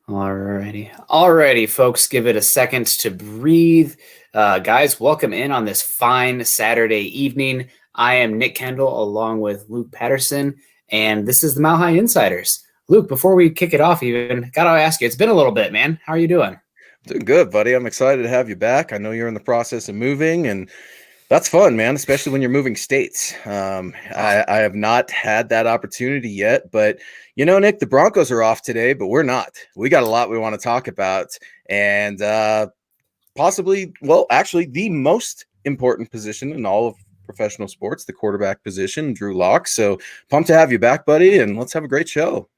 Alrighty, folks, give it a second to breathe. Guys, welcome in on this fine Saturday evening. I am Nick Kendall along with Luke Patterson, and this is the Mile High Insiders. Luke, before we kick it off, even gotta ask you, it's been a little bit, man. How are you doing? Doing good, buddy. I'm excited to have you back. I know you're in the process of moving, and that's fun, man, especially when you're moving states. Oh, I have not had that opportunity yet, but Nick, the Broncos are off today, but we're not. We got a lot we want to talk about, and possibly, well, actually, the most important position in all of professional sports, the quarterback position, Drew Lock. So pumped to have you back, buddy, and let's have a great show.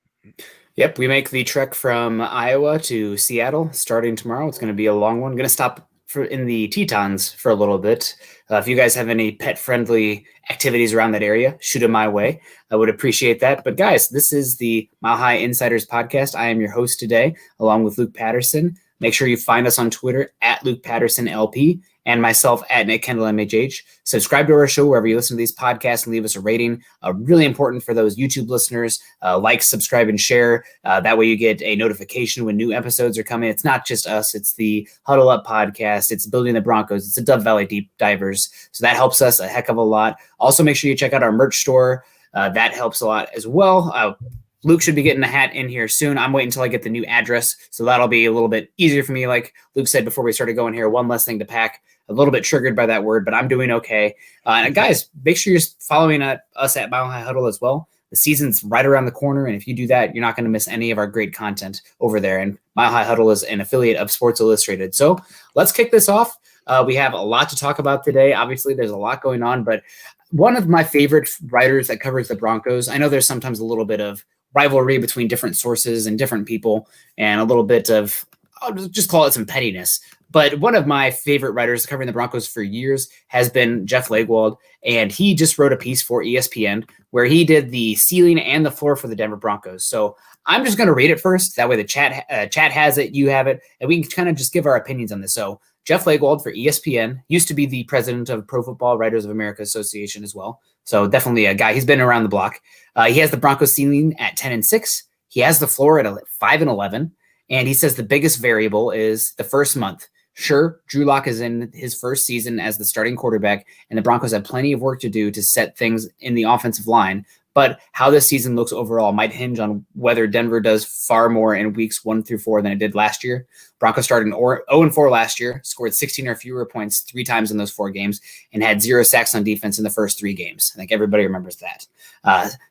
yep, we make the trek from Iowa to Seattle starting tomorrow. It's going to be a long one. Going to stop in the Tetons for a little bit. If you guys have any pet-friendly activities around that area, shoot them my way. I would appreciate that. But guys, this is the Mile High Insiders podcast. I am your host today, along with Luke Patterson. Make sure you find us on Twitter at Luke Patterson LP and myself at Nick Kendall MHH. Subscribe to our show wherever you listen to these podcasts and leave us a rating. Really important for those YouTube listeners. Like, subscribe, and share. That way you get a notification when new episodes are coming. It's not just us. It's the Huddle Up podcast. It's Building the Broncos. It's the Dove Valley Deep Divers. So that helps us a heck of a lot. Also, make sure you check out our merch store. That helps a lot as well. Luke should be getting a hat in here soon. I'm waiting until I get the new address, so that'll be a little bit easier for me. Like Luke said before we started going here, one less thing to pack. A little bit triggered by that word, but I'm doing okay. And guys, make sure you're following us at Mile High Huddle as well. The season's right around the corner, and if you do that, you're not going to miss any of our great content over there. And Mile High Huddle is an affiliate of Sports Illustrated. So let's kick this off. We have a lot to talk about today. Obviously, there's a lot going on, but one of my favorite writers that covers the Broncos, I know there's sometimes a little bit of rivalry between different sources and different people, and a little bit of, I'll just call it some pettiness. But one of my favorite writers covering the Broncos for years has been Jeff Legwold, and he just wrote a piece for ESPN where he did the ceiling and the floor for the Denver Broncos. So I'm just going to read it first. That way the chat has it, you have it, and we can kind of just give our opinions on this. So Jeff Legwold for ESPN used to be the president of Pro Football Writers of America Association as well. So definitely a guy. He's been around the block. He has the Broncos ceiling at 10-6. He has the floor at 5-11. And he says the biggest variable is the first month. Sure, Drew Lock is in his first season as the starting quarterback, and the Broncos have plenty of work to do to set things in the offensive line. But how this season looks overall might hinge on whether Denver does far more in weeks 1-4 than it did last year. Broncos started 0-4 last year, scored 16 or fewer points 3 times in those 4 games, and had 0 sacks on defense in the first 3 games. I think everybody remembers that.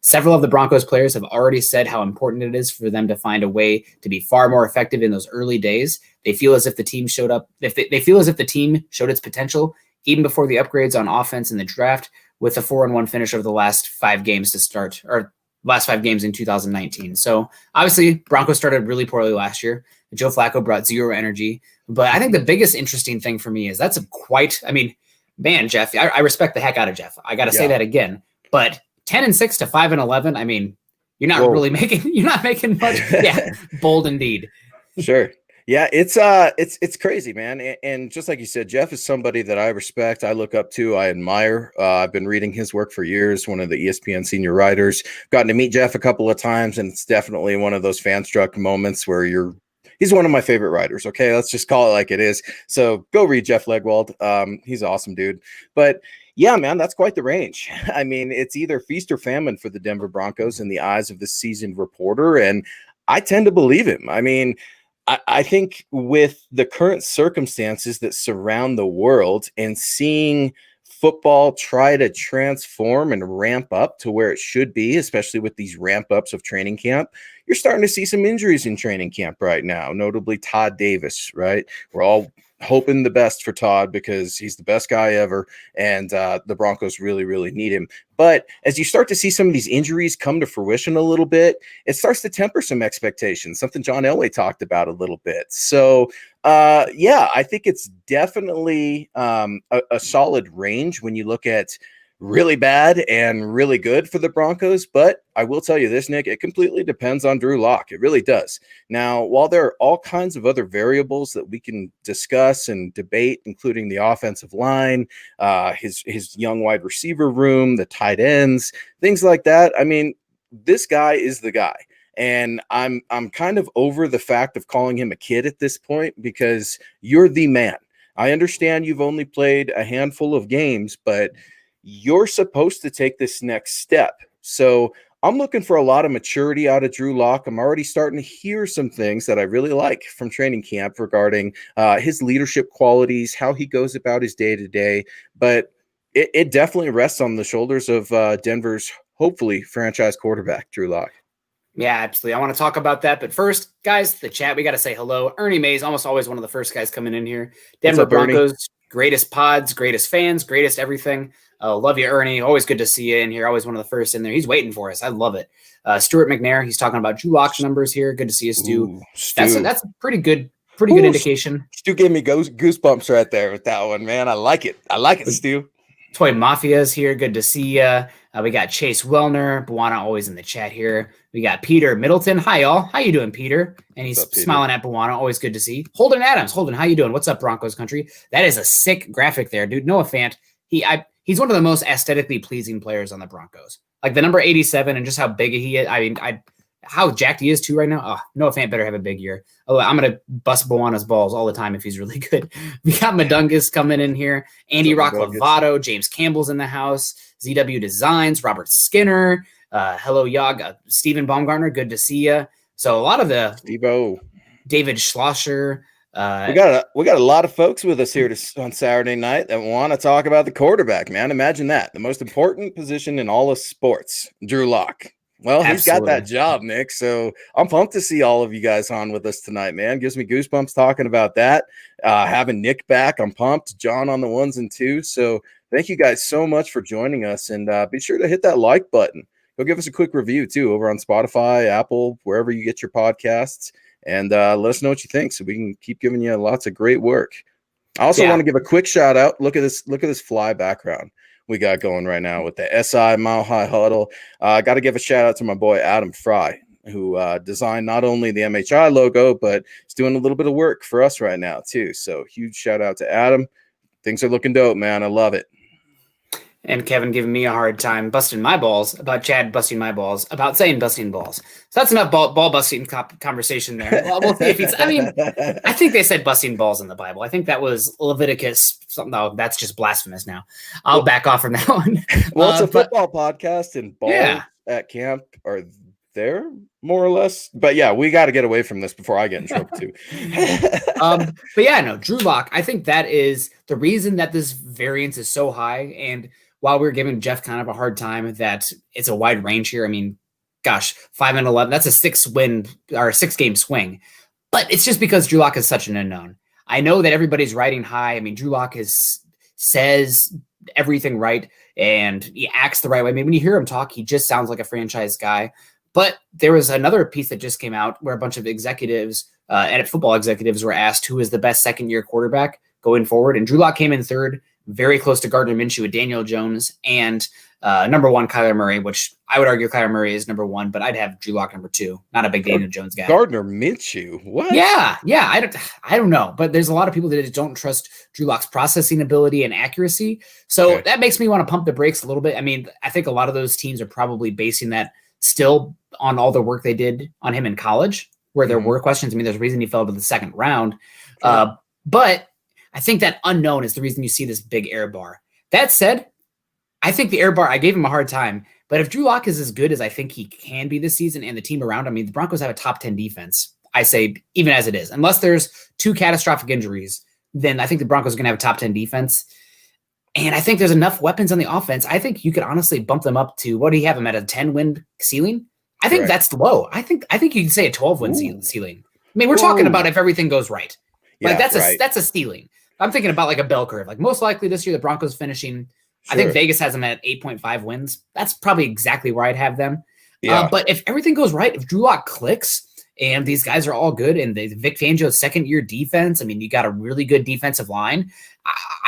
Several of the Broncos players have already said how important it is for them to find a way to be far more effective in those early days. They feel as if the team showed up. They feel as if the team showed its potential even before the upgrades on offense in the draft, with a 4-1 finish over the last 5 games to start, or last 5 games in 2019. So obviously Broncos started really poorly last year. Joe Flacco brought 0 energy. But I think the biggest interesting thing for me is that's man, Jeff, I respect the heck out of Jeff. I got to say that again. But 10-6 to 5-11, I mean, you're not making much. Yeah, bold indeed. Sure. Yeah, it's crazy, man. And just like you said, Jeff is somebody that I respect, I look up to, I admire. I've been reading his work for years, one of the ESPN senior writers. Gotten to meet Jeff a couple of times, and it's definitely one of those fan-struck moments where he's one of my favorite writers. Okay, let's just call it like it is. So go read Jeff Legwold. He's an awesome dude. But yeah, man, that's quite the range. I mean, it's either feast or famine for the Denver Broncos in the eyes of the seasoned reporter, and I tend to believe him. I mean, I think with the current circumstances that surround the world and seeing football try to transform and ramp up to where it should be, especially with these ramp ups of training camp, you're starting to see some injuries in training camp right now, notably Todd Davis, right? We're all hoping the best for Todd because he's the best guy ever, and the Broncos really, really need him. But as you start to see some of these injuries come to fruition a little bit, it starts to temper some expectations, something John Elway talked about a little bit. So, yeah, I think it's definitely a solid range when you look at really bad and really good for the Broncos. But I will tell you this, Nick, it completely depends on Drew Lock. It really does. Now, while there are all kinds of other variables that we can discuss and debate, including the offensive line, his young wide receiver room, the tight ends, things like that. I mean, this guy is the guy. And I'm kind of over the fact of calling him a kid at this point, because you're the man. I understand you've only played a handful of games, but you're supposed to take this next step. So I'm looking for a lot of maturity out of Drew Lock. I'm already starting to hear some things that I really like from training camp regarding his leadership qualities, how he goes about his day to day. But it definitely rests on the shoulders of Denver's hopefully franchise quarterback, Drew Lock. Yeah, absolutely. I want to talk about that. But first, guys, the chat, we got to say hello. Ernie Mays, almost always one of the first guys coming in here. Denver up, Broncos, Ernie? greatest pods, greatest fans, greatest everything. Love you, Ernie. Always good to see you in here. Always one of the first in there. He's waiting for us. I love it. Stuart McNair, he's talking about Drew Lock's numbers here. Good to see you, Stu. Ooh, Stu. That's a pretty good indication. Stu gave me goosebumps right there with that one, man. I like it. Stu. Toy Mafia's here. Good to see you. We got Chase Wellner, Buwana always in the chat here. We got Peter Middleton. Hi, y'all. How you doing, Peter? And he's smiling at Buwana. Always good to see. Holden Adams. Holden, how you doing? What's up, Broncos country? That is a sick graphic there, dude. Noah Fant. He's one of the most aesthetically pleasing players on the Broncos. Like the number 87 and just how big he is. I mean, how jacked he is too right now. Oh, Noah Fant better have a big year. Oh, I'm going to bust Buwana's balls all the time if he's really good. We got Madungus coming in here. Andy Rock Lovato. James Campbell's in the house. ZW Designs. Robert Skinner. Hello, Yog. Stephen Baumgartner. Good to see you. So a lot of the Steve-O. David Schlosser. We got a lot of folks with us here on Saturday night that want to talk about the quarterback, man. Imagine that. The most important position in all of sports, Drew Lock. Well, he's got that job, Nick. So I'm pumped to see all of you guys on with us tonight, man. Gives me goosebumps talking about that. Having Nick back, I'm pumped. John on the ones and twos. So thank you guys so much for joining us. And be sure to hit that like button. Go give us a quick review, too, over on Spotify, Apple, wherever you get your podcasts. And let us know what you think so we can keep giving you lots of great work. I also want to give a quick shout out. Look at this fly background we got going right now with the SI Mile High Huddle. I got to give a shout out to my boy Adam Fry, who designed not only the MHI logo, but is doing a little bit of work for us right now too. So huge shout out to Adam. Things are looking dope, man. I love it. And Kevin giving me a hard time busting my balls about Chad busting my balls about saying busting balls. So that's enough ball busting conversation there. Well, we'll see if he's. I mean, I think they said busting balls in the Bible. I think that was Leviticus. Something. No, that's just blasphemous now. I'll back off from that one. Well, it's a football podcast, and balls at camp are there more or less. But yeah, we got to get away from this before I get in trouble too. But yeah, no, Drew Lock. I think that is the reason that this variance is so high. And while we're giving Jeff kind of a hard time that it's a wide range here, I mean, gosh, 5-11, that's a 6-win or a 6-game swing. But it's just because Drew Lock is such an unknown. I know that everybody's riding high. I mean, Drew Lock says everything right and he acts the right way. I mean, when you hear him talk, he just sounds like a franchise guy. But there was another piece that just came out where a bunch of executives and football executives were asked who is the best second-year quarterback going forward. And Drew Lock came in third, very close to Gardner Minshew with Daniel Jones and number one, Kyler Murray, which I would argue Kyler Murray is number one, but I'd have Drew Lock number two. Not a big Daniel Jones guy. Gardner Minshew? What? Yeah. I don't know, but there's a lot of people that don't trust Drew Lock's processing ability and accuracy. So that makes me want to pump the brakes a little bit. I mean, I think a lot of those teams are probably basing that still on all the work they did on him in college, where there were questions. I mean, there's a reason he fell to the second round. But I think that unknown is the reason you see this big air bar. That said, I think the air bar, I gave him a hard time, but if Drew Lock is as good as I think he can be this season and the team around him, I mean, the Broncos have a top 10 defense, I say, even as it is. Unless there's 2 catastrophic injuries, then I think the Broncos are going to have a top 10 defense. And I think there's enough weapons on the offense. I think you could honestly bump them up to, what do you have them at, a 10-win ceiling? I think that's low. I think you can say a 12-win ceiling. I mean, we're talking about if everything goes right. Like that's a ceiling. I'm thinking about like a bell curve. Like most likely this year, the Broncos finishing. I think Vegas has them at 8.5 wins. That's probably exactly where I'd have them. But if everything goes right, if Drew Lock clicks and these guys are all good and the Vic Fangio second-year defense, I mean, you got a really good defensive line.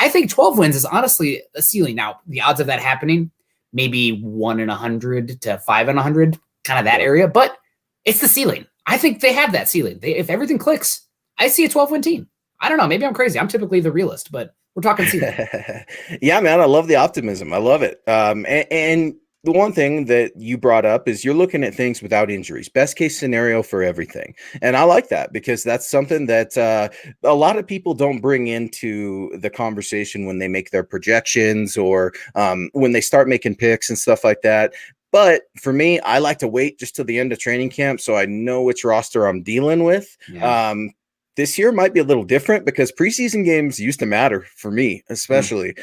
I think 12 wins is honestly a ceiling. Now, the odds of that happening, maybe 1 in 100 to 5 in 100, kind of that area. But it's the ceiling. I think they have that ceiling. If everything clicks, I see a 12-win team. I don't know. Maybe I'm crazy. I'm typically the realist, but we're talking ceiling. Yeah, man. I love the optimism. I love it. And the one thing that you brought up is you're looking at things without injuries, best case scenario for everything. And I like that because that's something that a lot of people don't bring into the conversation when they make their projections or when they start making picks and stuff like that. But for me, I like to wait just till the end of training camp so I know which roster I'm dealing with. Yeah. This year might be a little different because preseason games used to matter for me, especially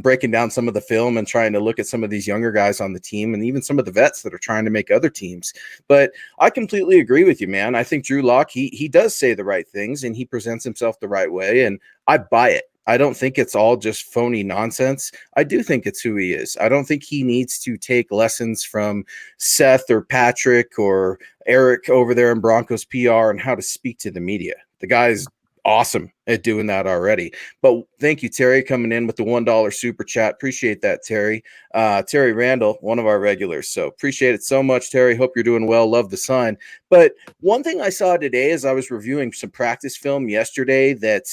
breaking down some of the film and trying to look at some of these younger guys on the team and even some of the vets that are trying to make other teams. But I completely agree with you, man. I think Drew Lock, he does say the right things and he presents himself the right way, and I buy it. I don't think it's all just phony nonsense. I do think it's who he is. I don't think he needs to take lessons from Seth or Patrick or Eric over there in Broncos PR and how to speak to the media. The guy's awesome at doing that already. But thank you, Terry, coming in with the $1 super chat. Appreciate that, Terry. Terry Randall, one of our regulars. So appreciate it so much, Terry. Hope you're doing well. Love the sign. But one thing I saw today as I was reviewing some practice film yesterday that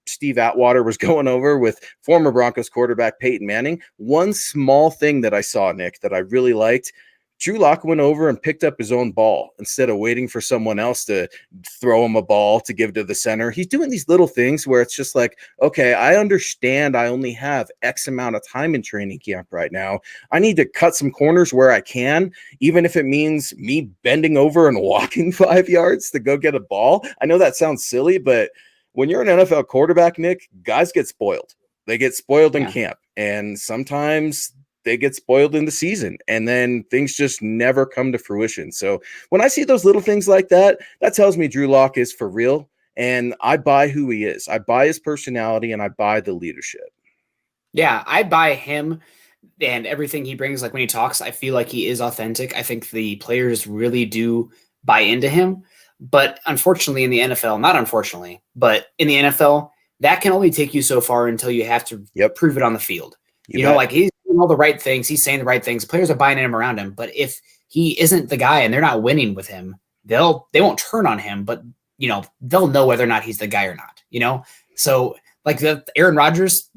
Steve Atwater was going over with former Broncos quarterback Peyton Manning. One small thing that I saw, Nick, that I really liked. Drew Lock went over and picked up his own ball instead of waiting for someone else to throw him a ball to give to the center. He's doing these little things where it's just like, okay, I understand I only have X amount of time in training camp right now. I need to cut some corners where I can, even if it means me bending over and walking 5 yards to go get a ball. I know that sounds silly, but when you're an NFL quarterback, Nick, guys get spoiled. They get spoiled in camp, and sometimes they get spoiled in the season, and then things just never come to fruition. So when I see those little things like that, that tells me Drew Lock is for real, and I buy who he is. I buy his personality, and I buy the leadership. Yeah, I buy him and everything he brings. Like when he talks, I feel like he is authentic. I think the players really do buy into him. But unfortunately in the NFL, not unfortunately, but in the NFL, that can only take you so far until you have to prove it on the field. You know, like he's doing all the right things. He's saying the right things. Players are buying in him around him. But if he isn't the guy and they're not winning with him, they won't turn on him, but you know, they'll know whether or not he's the guy or not, you know? So like the Aaron Rodgers,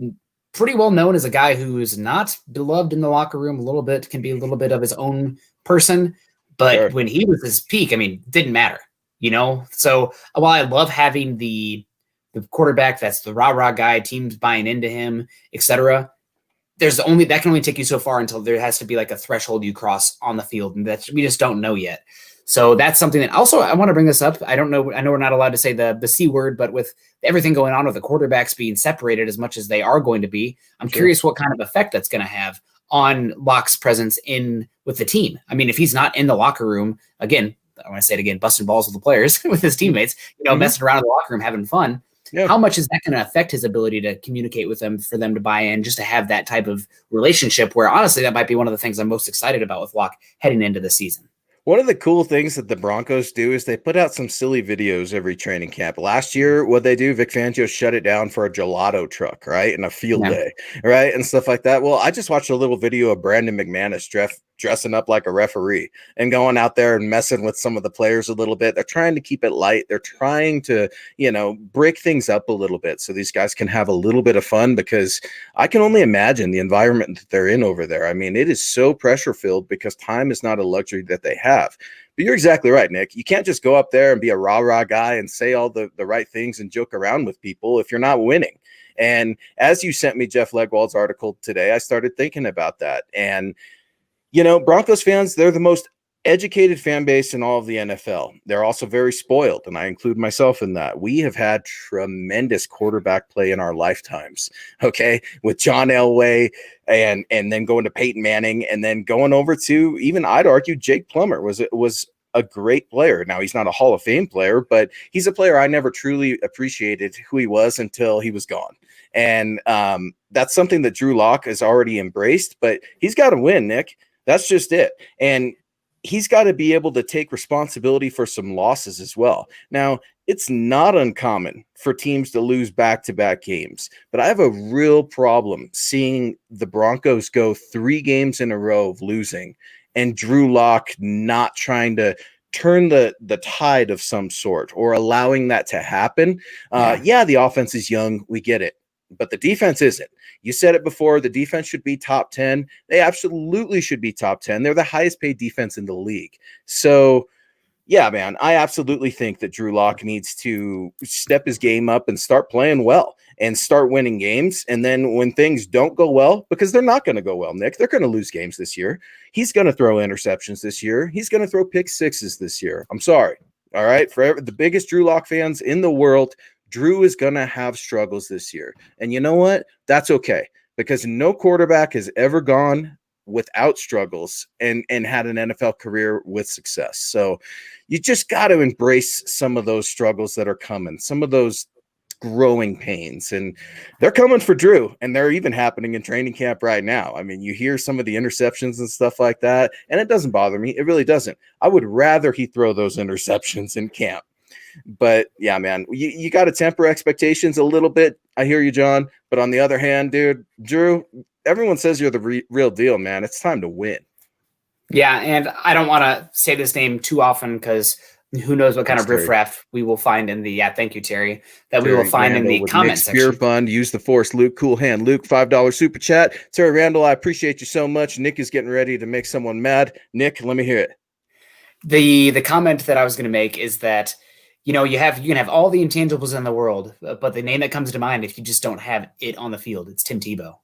pretty well known as a guy who is not beloved in the locker room a little bit, can be a little bit of his own person. But when he was his peak, I mean, it didn't matter, you know? So while I love having the quarterback that's the rah-rah guy, teams buying into him, etc., that can only take you so far until there has to be like a threshold you cross on the field, and that we just don't know yet. So that's something that also I want to bring this up. I don't know. I know we're not allowed to say the C word, but with everything going on with the quarterbacks being separated as much as they are going to be, I'm curious what kind of effect that's going to have on Lock's presence with the team. I mean, if he's not in the locker room, again, I want to say it again, busting balls with the players, with his teammates, messing around in the locker room, having fun. Yeah. How much is that going to affect his ability to communicate with them, for them to buy in, just to have that type of relationship where honestly, that might be one of the things I'm most excited about with Lock heading into the season. One of the cool things that the Broncos do is they put out some silly videos every training camp. Last year, what they do, Vic Fangio shut it down for a gelato truck, right? And a field day, right? And stuff like that. Well, I just watched a little video of Brandon McManus dressing up like a referee and going out there and messing with some of the players a little bit. They're trying to keep it light. They're trying to, break things up a little bit so these guys can have a little bit of fun, because I can only imagine the environment that they're in over there. I mean, it is so pressure filled because time is not a luxury that they have. But you're exactly right, Nick. You can't just go up there and be a rah-rah guy and say all the right things and joke around with people if you're not winning. And as you sent me Jeff Legwold's article today, I started thinking about that. And, Broncos fans, they're the most educated fan base in all of the NFL. They're also very spoiled, and I include myself in that. We have had tremendous quarterback play in our lifetimes, okay, with John Elway and then going to Peyton Manning, and then going over to, even I'd argue, Jake Plummer was a great player. Now, he's not a Hall of Fame player, but he's a player I never truly appreciated who he was until he was gone. And that's something that Drew Lock has already embraced, but he's got to win, Nick. That's just it. And he's got to be able to take responsibility for some losses as well. Now, it's not uncommon for teams to lose back-to-back games, but I have a real problem seeing the Broncos go 3 games in a row of losing and Drew Lock not trying to turn the tide of some sort or allowing that to happen. The offense is young. We get it. but the defense isn't. You said it before, the defense should be top 10. They absolutely should be top 10. They're the highest paid defense in the league. So, yeah, man, I absolutely think that Drew Lock needs to step his game up and start playing well and start winning games. And then when things don't go well, because they're not going to go well, Nick, they're going to lose games this year. He's going to throw interceptions this year. He's going to throw pick sixes this year. I'm sorry. All right. For the biggest Drew Lock fans in the world, Drew is going to have struggles this year. And you know what? That's okay, because no quarterback has ever gone without struggles and had an NFL career with success. So you just got to embrace some of those struggles that are coming, some of those growing pains, and they're coming for Drew, and they're even happening in training camp right now. I mean, you hear some of the interceptions and stuff like that, and it doesn't bother me. It really doesn't. I would rather he throw those interceptions in camp. But yeah, man, you got to temper expectations a little bit. I hear you, John. But on the other hand, dude, Drew, everyone says you're the real deal, man. It's time to win. Yeah, and I don't want to say this name too often because who knows what kind of riffraff we will find in the thank you, Terry, that Terry we will find Randall in the comment section. Beer Fund, use the force, Luke, cool hand. Luke, $5 super chat. Terry Randall, I appreciate you so much. Nick is getting ready to make someone mad. Nick, let me hear it. The comment that I was going to make is that, you know, you can have all the intangibles in the world, but the name that comes to mind if you just don't have it on the field, it's Tim Tebow.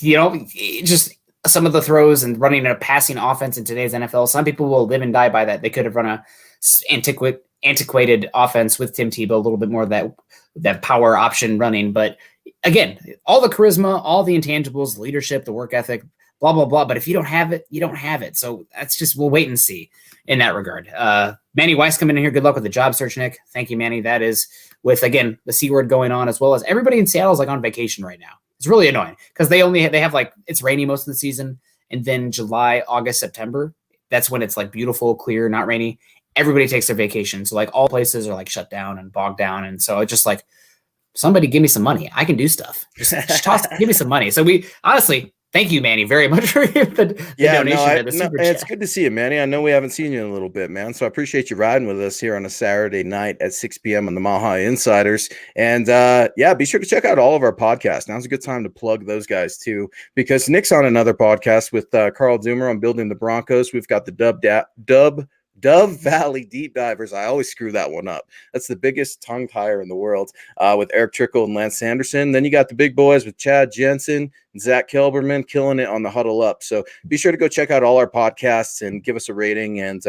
Just some of the throws and running a passing offense in today's NFL, some people will live and die by that. They could have run a antiquated offense with Tim Tebow, a little bit more of that power option running. But again, all the charisma, all the intangibles, the leadership, the work ethic, blah, blah, blah. But if you don't have it, you don't have it. So that's just, we'll wait and see in that regard. Manny Weiss coming in here. Good luck with the job search, Nick. Thank you, Manny. That is with, again, the C word going on, as well as everybody in Seattle is like on vacation right now. It's really annoying because they have like, it's rainy most of the season. And then July, August, September, that's when it's like beautiful, clear, not rainy. Everybody takes their vacation. So like all places are like shut down and bogged down. And so it's just like, somebody give me some money. I can do stuff. Just give me some money. So we honestly, thank you, Manny, very much for the donation. It's good to see you, Manny. I know we haven't seen you in a little bit, man. So I appreciate you riding with us here on a Saturday night at 6 p.m. on the Mile High Insiders. And be sure to check out all of our podcasts. Now's a good time to plug those guys too, because Nick's on another podcast with Karl Doomer on building the Broncos. We've got the Dove Valley Deep Divers. I always screw that one up. That's the biggest tongue tire in the world with Eric Trickle and Lance Sanderson. Then you got the big boys with Chad Jensen and Zach Kelberman killing it on the Huddle Up. So be sure to go check out all our podcasts and give us a rating, and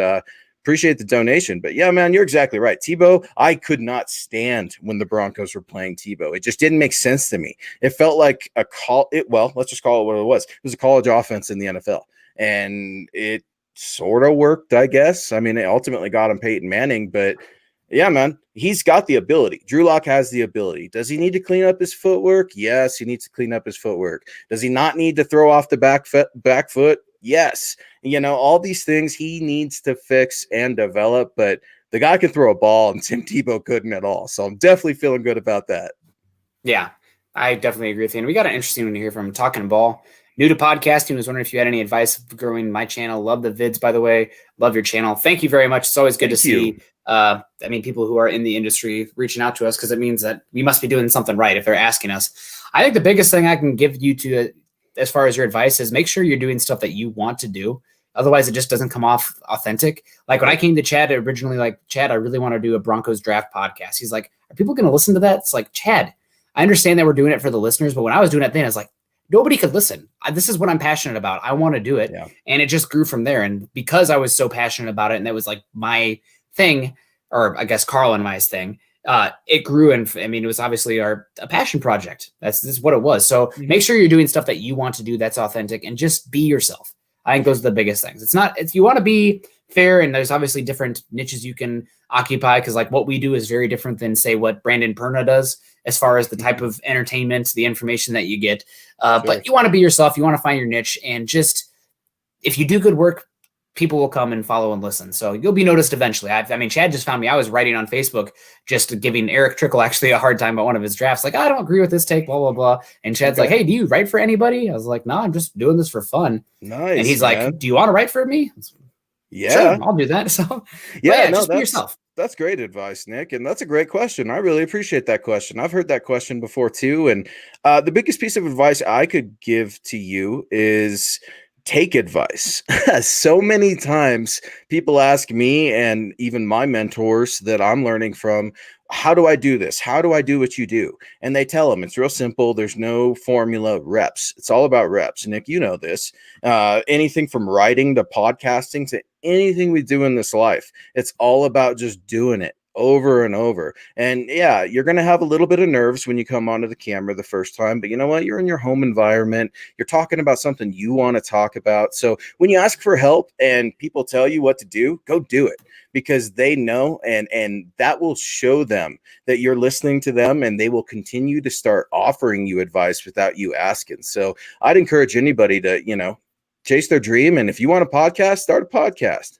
appreciate the donation. But yeah, man, you're exactly right. Tebow, I could not stand when the Broncos were playing Tebow. It just didn't make sense to me. It felt like let's just call it what it was. It was a college offense in the NFL. And it sort of worked, I guess. I mean, it ultimately got him Peyton Manning, but yeah, man, he's got the ability. Drew Lock has the ability. Does he need to clean up his footwork? Yes, he needs to clean up his footwork. Does he not need to throw off the back foot? Yes. You know, all these things he needs to fix and develop, but the guy can throw a ball and Tim Tebow couldn't at all. So I'm definitely feeling good about that. Yeah, I definitely agree with you. And we got an interesting one to hear from Talking Ball. New to podcasting, was wondering if you had any advice for growing my channel. Love the vids, by the way. Love your channel. Thank you very much. It's always good to see. People who are in the industry reaching out to us, because it means that we must be doing something right if they're asking us. I think the biggest thing I can give you as far as your advice is make sure you're doing stuff that you want to do. Otherwise, it just doesn't come off authentic. Like when I came to Chad originally, like, Chad, I really want to do a Broncos draft podcast. He's like, are people going to listen to that? It's like, Chad, I understand that we're doing it for the listeners, but when I was doing it then, I was like, nobody could listen. This is what I'm passionate about. I want to do it. Yeah. And it just grew from there. And because I was so passionate about it, and that was like my thing, or I guess Karl and my thing, it grew. And I mean, it was obviously a passion project. This is what it was. So make sure you're doing stuff that you want to do that's authentic, and just be yourself. I think those are the biggest things. You want to be fair, and there's obviously different niches you can occupy, because like what we do is very different than, say, what Brandon Perna does as far as the type of entertainment, the information that you get. Sure. But you want to be yourself. You want to find your niche, and just if you do good work, people will come and follow and listen. So you'll be noticed eventually. Chad just found me. I was writing on Facebook, just giving Eric Trickle actually a hard time about one of his drafts. Like, I don't agree with this take, blah, blah, blah. And Chad's like, hey, do you write for anybody? I was like, no, I'm just doing this for fun. Nice. And he's like, do you want to write for me? Yeah, sure, I'll do that. So just be yourself. That's great advice, Nick. And that's a great question. I really appreciate that question. I've heard that question before too. And the biggest piece of advice I could give to you is take advice. So many times people ask me and even my mentors that I'm learning from, how do I do this? How do I do what you do? And they tell them it's real simple. There's no formula, reps. It's all about reps. Nick, you know this. Anything from writing to podcasting to anything we do in this life, it's all about just doing it over and over. And yeah, you're going to have a little bit of nerves when you come onto the camera the first time, but you know what? You're in your home environment. You're talking about something you want to talk about. So when you ask for help and people tell you what to do, go do it, because they know, and that will show them that you're listening to them, and they will continue to start offering you advice without you asking. So I'd encourage anybody to, chase their dream. And if you want a podcast, start a podcast.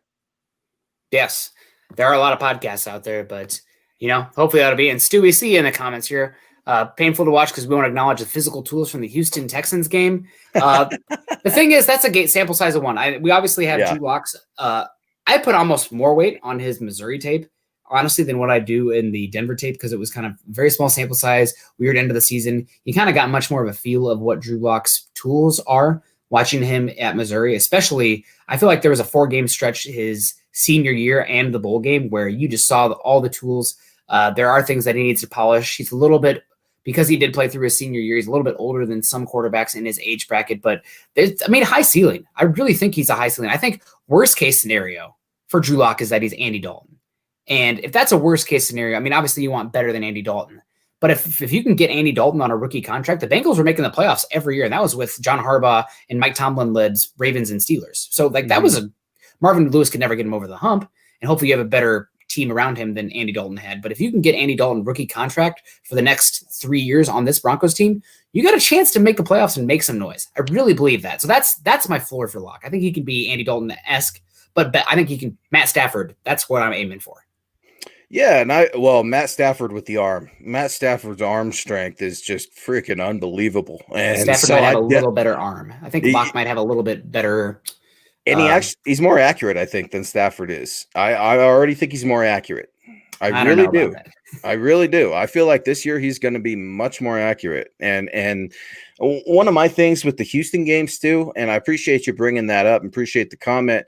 Yes. There are a lot of podcasts out there, but, hopefully that'll be. And Stu, we see you in the comments here. Painful to watch because we want to acknowledge the physical tools from the Houston Texans game. The thing is, that's a sample size of one. We obviously have Drew Lock's. I put almost more weight on his Missouri tape, honestly, than what I do in the Denver tape, because it was kind of very small sample size, weird end of the season. You kind of got much more of a feel of what Drew Lock's tools are watching him at Missouri, especially. I feel like there was a 4-game stretch his senior year and the bowl game where you just saw all the tools. There are things that he needs to polish. He's a little bit, because he did play through his senior year, he's a little bit older than some quarterbacks in his age bracket, but high ceiling. I really think he's a high ceiling. I think worst case scenario for Drew Lock is that he's Andy Dalton. And if that's a worst case scenario, obviously you want better than Andy Dalton. But if you can get Andy Dalton on a rookie contract, the Bengals were making the playoffs every year. And that was with John Harbaugh and Mike Tomlin led Ravens and Steelers. So that was Marvin Lewis could never get him over the hump. And hopefully you have a better team around him than Andy Dalton had. But if you can get Andy Dalton rookie contract for the next 3 years on this Broncos team, you got a chance to make the playoffs and make some noise. I really believe that. So that's my floor for Lock. I think he can be Andy Dalton-esque, but I think he can Matt Stafford. That's what I'm aiming for. Yeah, and Matt Stafford with the arm. Matt Stafford's arm strength is just freaking unbelievable. And Stafford might have a little better arm. I think Lock might have a little bit better. And he's more accurate, I think, than Stafford is. I already think he's more accurate. I really do. I really do. I feel like this year he's going to be much more accurate. And one of my things with the Houston games too, and I appreciate you bringing that up and appreciate the comment.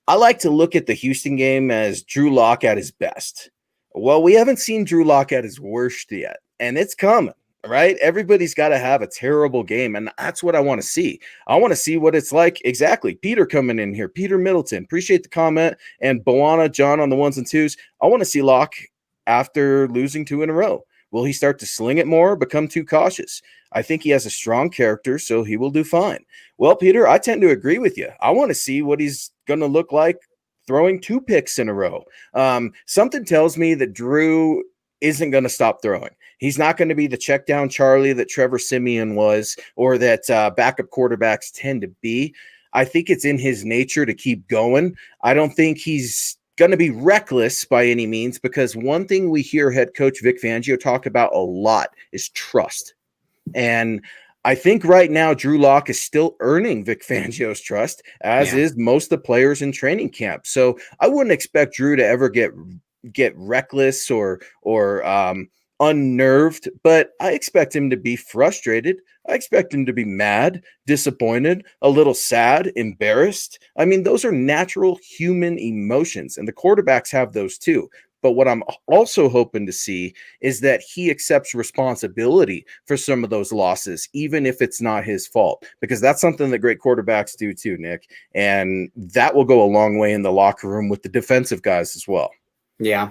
I like to look at the Houston game as Drew Lock at his best. Well, we haven't seen Drew Lock at his worst yet, and it's coming, right? Everybody's got to have a terrible game, and that's what I want to see. I want to see what it's like. Exactly. Peter coming in here. Peter Middleton. Appreciate the comment. And Boana, John on the 1s and 2s. I want to see Lock after losing 2 in a row. Will he start to sling it more, become too cautious? I think he has a strong character, so he will do fine. Well, Peter, I tend to agree with you. I want to see what he's going to look like throwing 2 picks in a row. Something tells me that Drew isn't going to stop throwing. He's not going to be the check down Charlie that Trevor Siemian was, or that backup quarterbacks tend to be. I think it's in his nature to keep going. I don't think he's going to be reckless by any means, because one thing we hear head coach Vic Fangio talk about a lot is trust. And I think right now Drew Lock is still earning Vic Fangio's trust, as is most of the players in training camp. So I wouldn't expect Drew to ever get reckless or unnerved, but I expect him to be frustrated. I expect him to be mad, disappointed, a little sad, embarrassed. Those are natural human emotions, and the quarterbacks have those too. But what I'm also hoping to see is that he accepts responsibility for some of those losses, even if it's not his fault, because that's something that great quarterbacks do too, Nick. And that will go a long way in the locker room with the defensive guys as well. Yeah,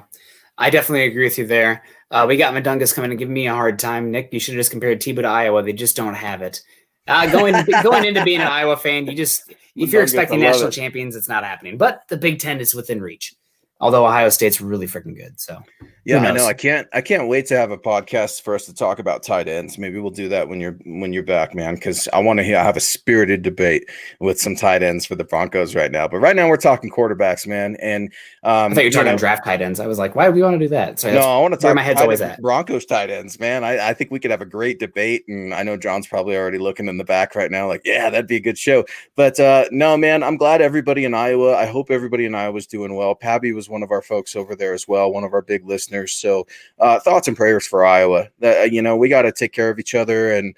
I definitely agree with you there. We got Madungas coming and giving me a hard time. Nick, you should have just compared Tebow to Iowa. They just don't have it. Going into being an Iowa fan, if you're expecting national champions, it's not happening. But the Big Ten is within reach. Although Ohio State's really freaking good. So Yeah, I know. I can't wait to have a podcast for us to talk about tight ends. Maybe we'll do that when you're back, man, because I want to have a spirited debate with some tight ends for the Broncos right now. But right now we're talking quarterbacks, man. And I thought you were talking draft tight ends. I was like, why do we want to do that? So no, I want to where talk my head's always at. Broncos tight ends, man. I think we could have a great debate, and I know John's probably already looking in the back right now, like, yeah, that'd be a good show. But no, man, I'm glad everybody in Iowa. I hope everybody in Iowa is doing well. Pabby was one of our folks over there as well, one of our big listeners. So thoughts and prayers for Iowa. We got to take care of each other, and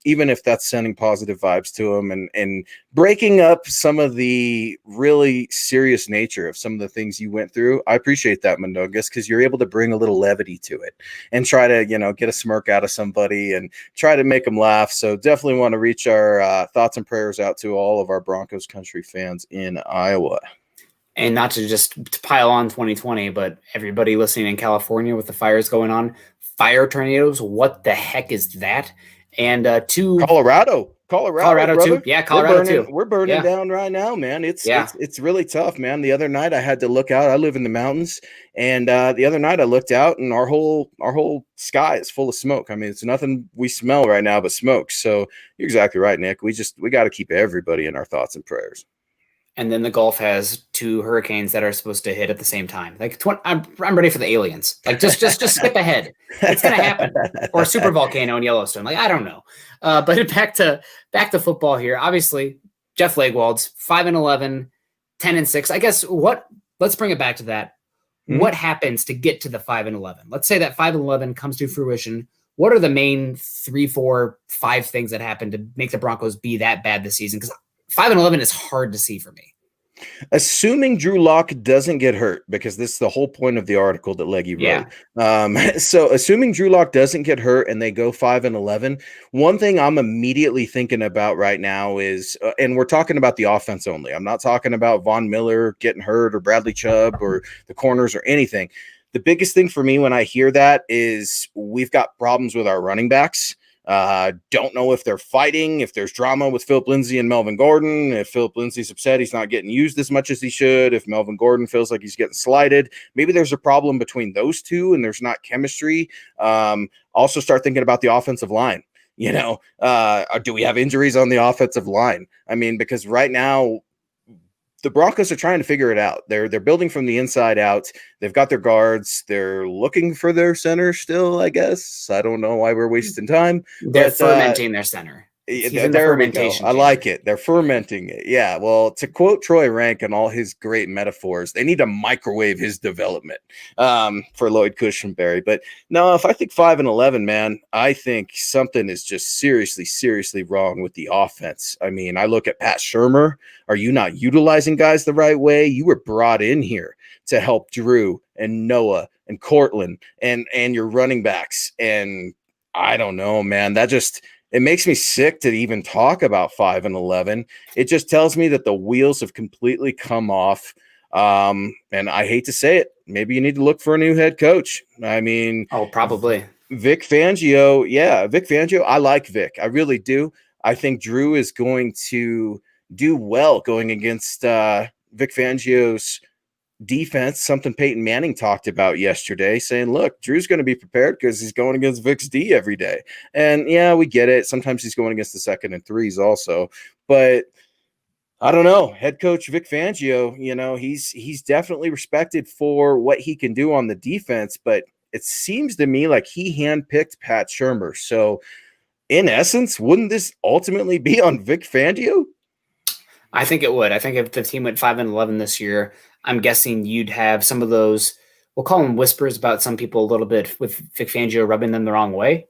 even if that's sending positive vibes to them and breaking up some of the really serious nature of some of the things you went through. I appreciate that, Mundungus, because you're able to bring a little levity to it and try to, get a smirk out of somebody and try to make them laugh. So definitely want to reach our thoughts and prayers out to all of our Broncos country fans in Iowa. And not to just pile on 2020, but everybody listening in California with the fires going on, fire tornadoes, what the heck is that? And Colorado too. Yeah, Colorado too. We're burning down right now, man. It's really tough, man. The other night I had to look out. I live in the mountains, and the other night I looked out, and our whole sky is full of smoke. I mean, it's nothing we smell right now but smoke. So you're exactly right, Nick. We got to keep everybody in our thoughts and prayers. And then the Gulf has 2 hurricanes that are supposed to hit at the same time. Like I'm ready for the aliens. Like just skip ahead. It's gonna happen. Or a super volcano in Yellowstone. Like I don't know. But back to football here. Obviously, Jeff Legwold's 5-11, 10-6. I guess let's bring it back to that. Mm-hmm. What happens to get to the 5-11? Let's say that 5-11 comes to fruition. What are the main 3, 4, 5 things that happen to make the Broncos be that bad this season? Because 5-11 is hard to see for me. Assuming Drew Lock doesn't get hurt, because this is the whole point of the article that Leggy wrote. Yeah. So assuming Drew Lock doesn't get hurt and they go 5-11, one thing I'm immediately thinking about right now is, and we're talking about the offense only. I'm not talking about Von Miller getting hurt or Bradley Chubb or the corners or anything. The biggest thing for me when I hear that is we've got problems with our running backs. Don't know if they're fighting, if there's drama with Philip Lindsay and Melvin Gordon, if Philip Lindsay's upset he's not getting used as much as he should, if Melvin Gordon feels like he's getting slighted. Maybe there's a problem between those two and there's not chemistry. Also start thinking about the offensive line. Do we have injuries on the offensive line? I mean, because right now the Broncos are trying to figure it out. They're building from the inside out. They've got their guards. They're looking for their center still, I guess. I don't know why we're wasting time. They're fermenting their center. There we go. I like it. They're fermenting it. Yeah. Well, to quote Troy Rank and all his great metaphors, they need to microwave his development for Lloyd Cushenberry. But no, if I think 5-11, man, I think something is just seriously wrong with the offense. I mean, I look at Pat Shurmur. Are you not utilizing guys the right way? You were brought in here to help Drew and Noah and Cortland and your running backs. And I don't know, man, it makes me sick to even talk about 5-11. It just tells me that the wheels have completely come off. And I hate to say it. Maybe you need to look for a new head coach. I mean, probably Vic Fangio. Yeah, Vic Fangio. I like Vic. I really do. I think Drew is going to do well going against Vic Fangio's defense, something Peyton Manning talked about yesterday, saying, look, Drew's going to be prepared because he's going against Vic's D every day. And yeah, we get it. Sometimes he's going against the 2nd and 3s also. But I don't know. Head coach Vic Fangio, he's definitely respected for what he can do on the defense, but it seems to me like he handpicked Pat Shurmur. So in essence, wouldn't this ultimately be on Vic Fangio? I think it would. I think if the team went 5-11 this year, I'm guessing you'd have some of those, we'll call them whispers about some people a little bit with Vic Fangio rubbing them the wrong way.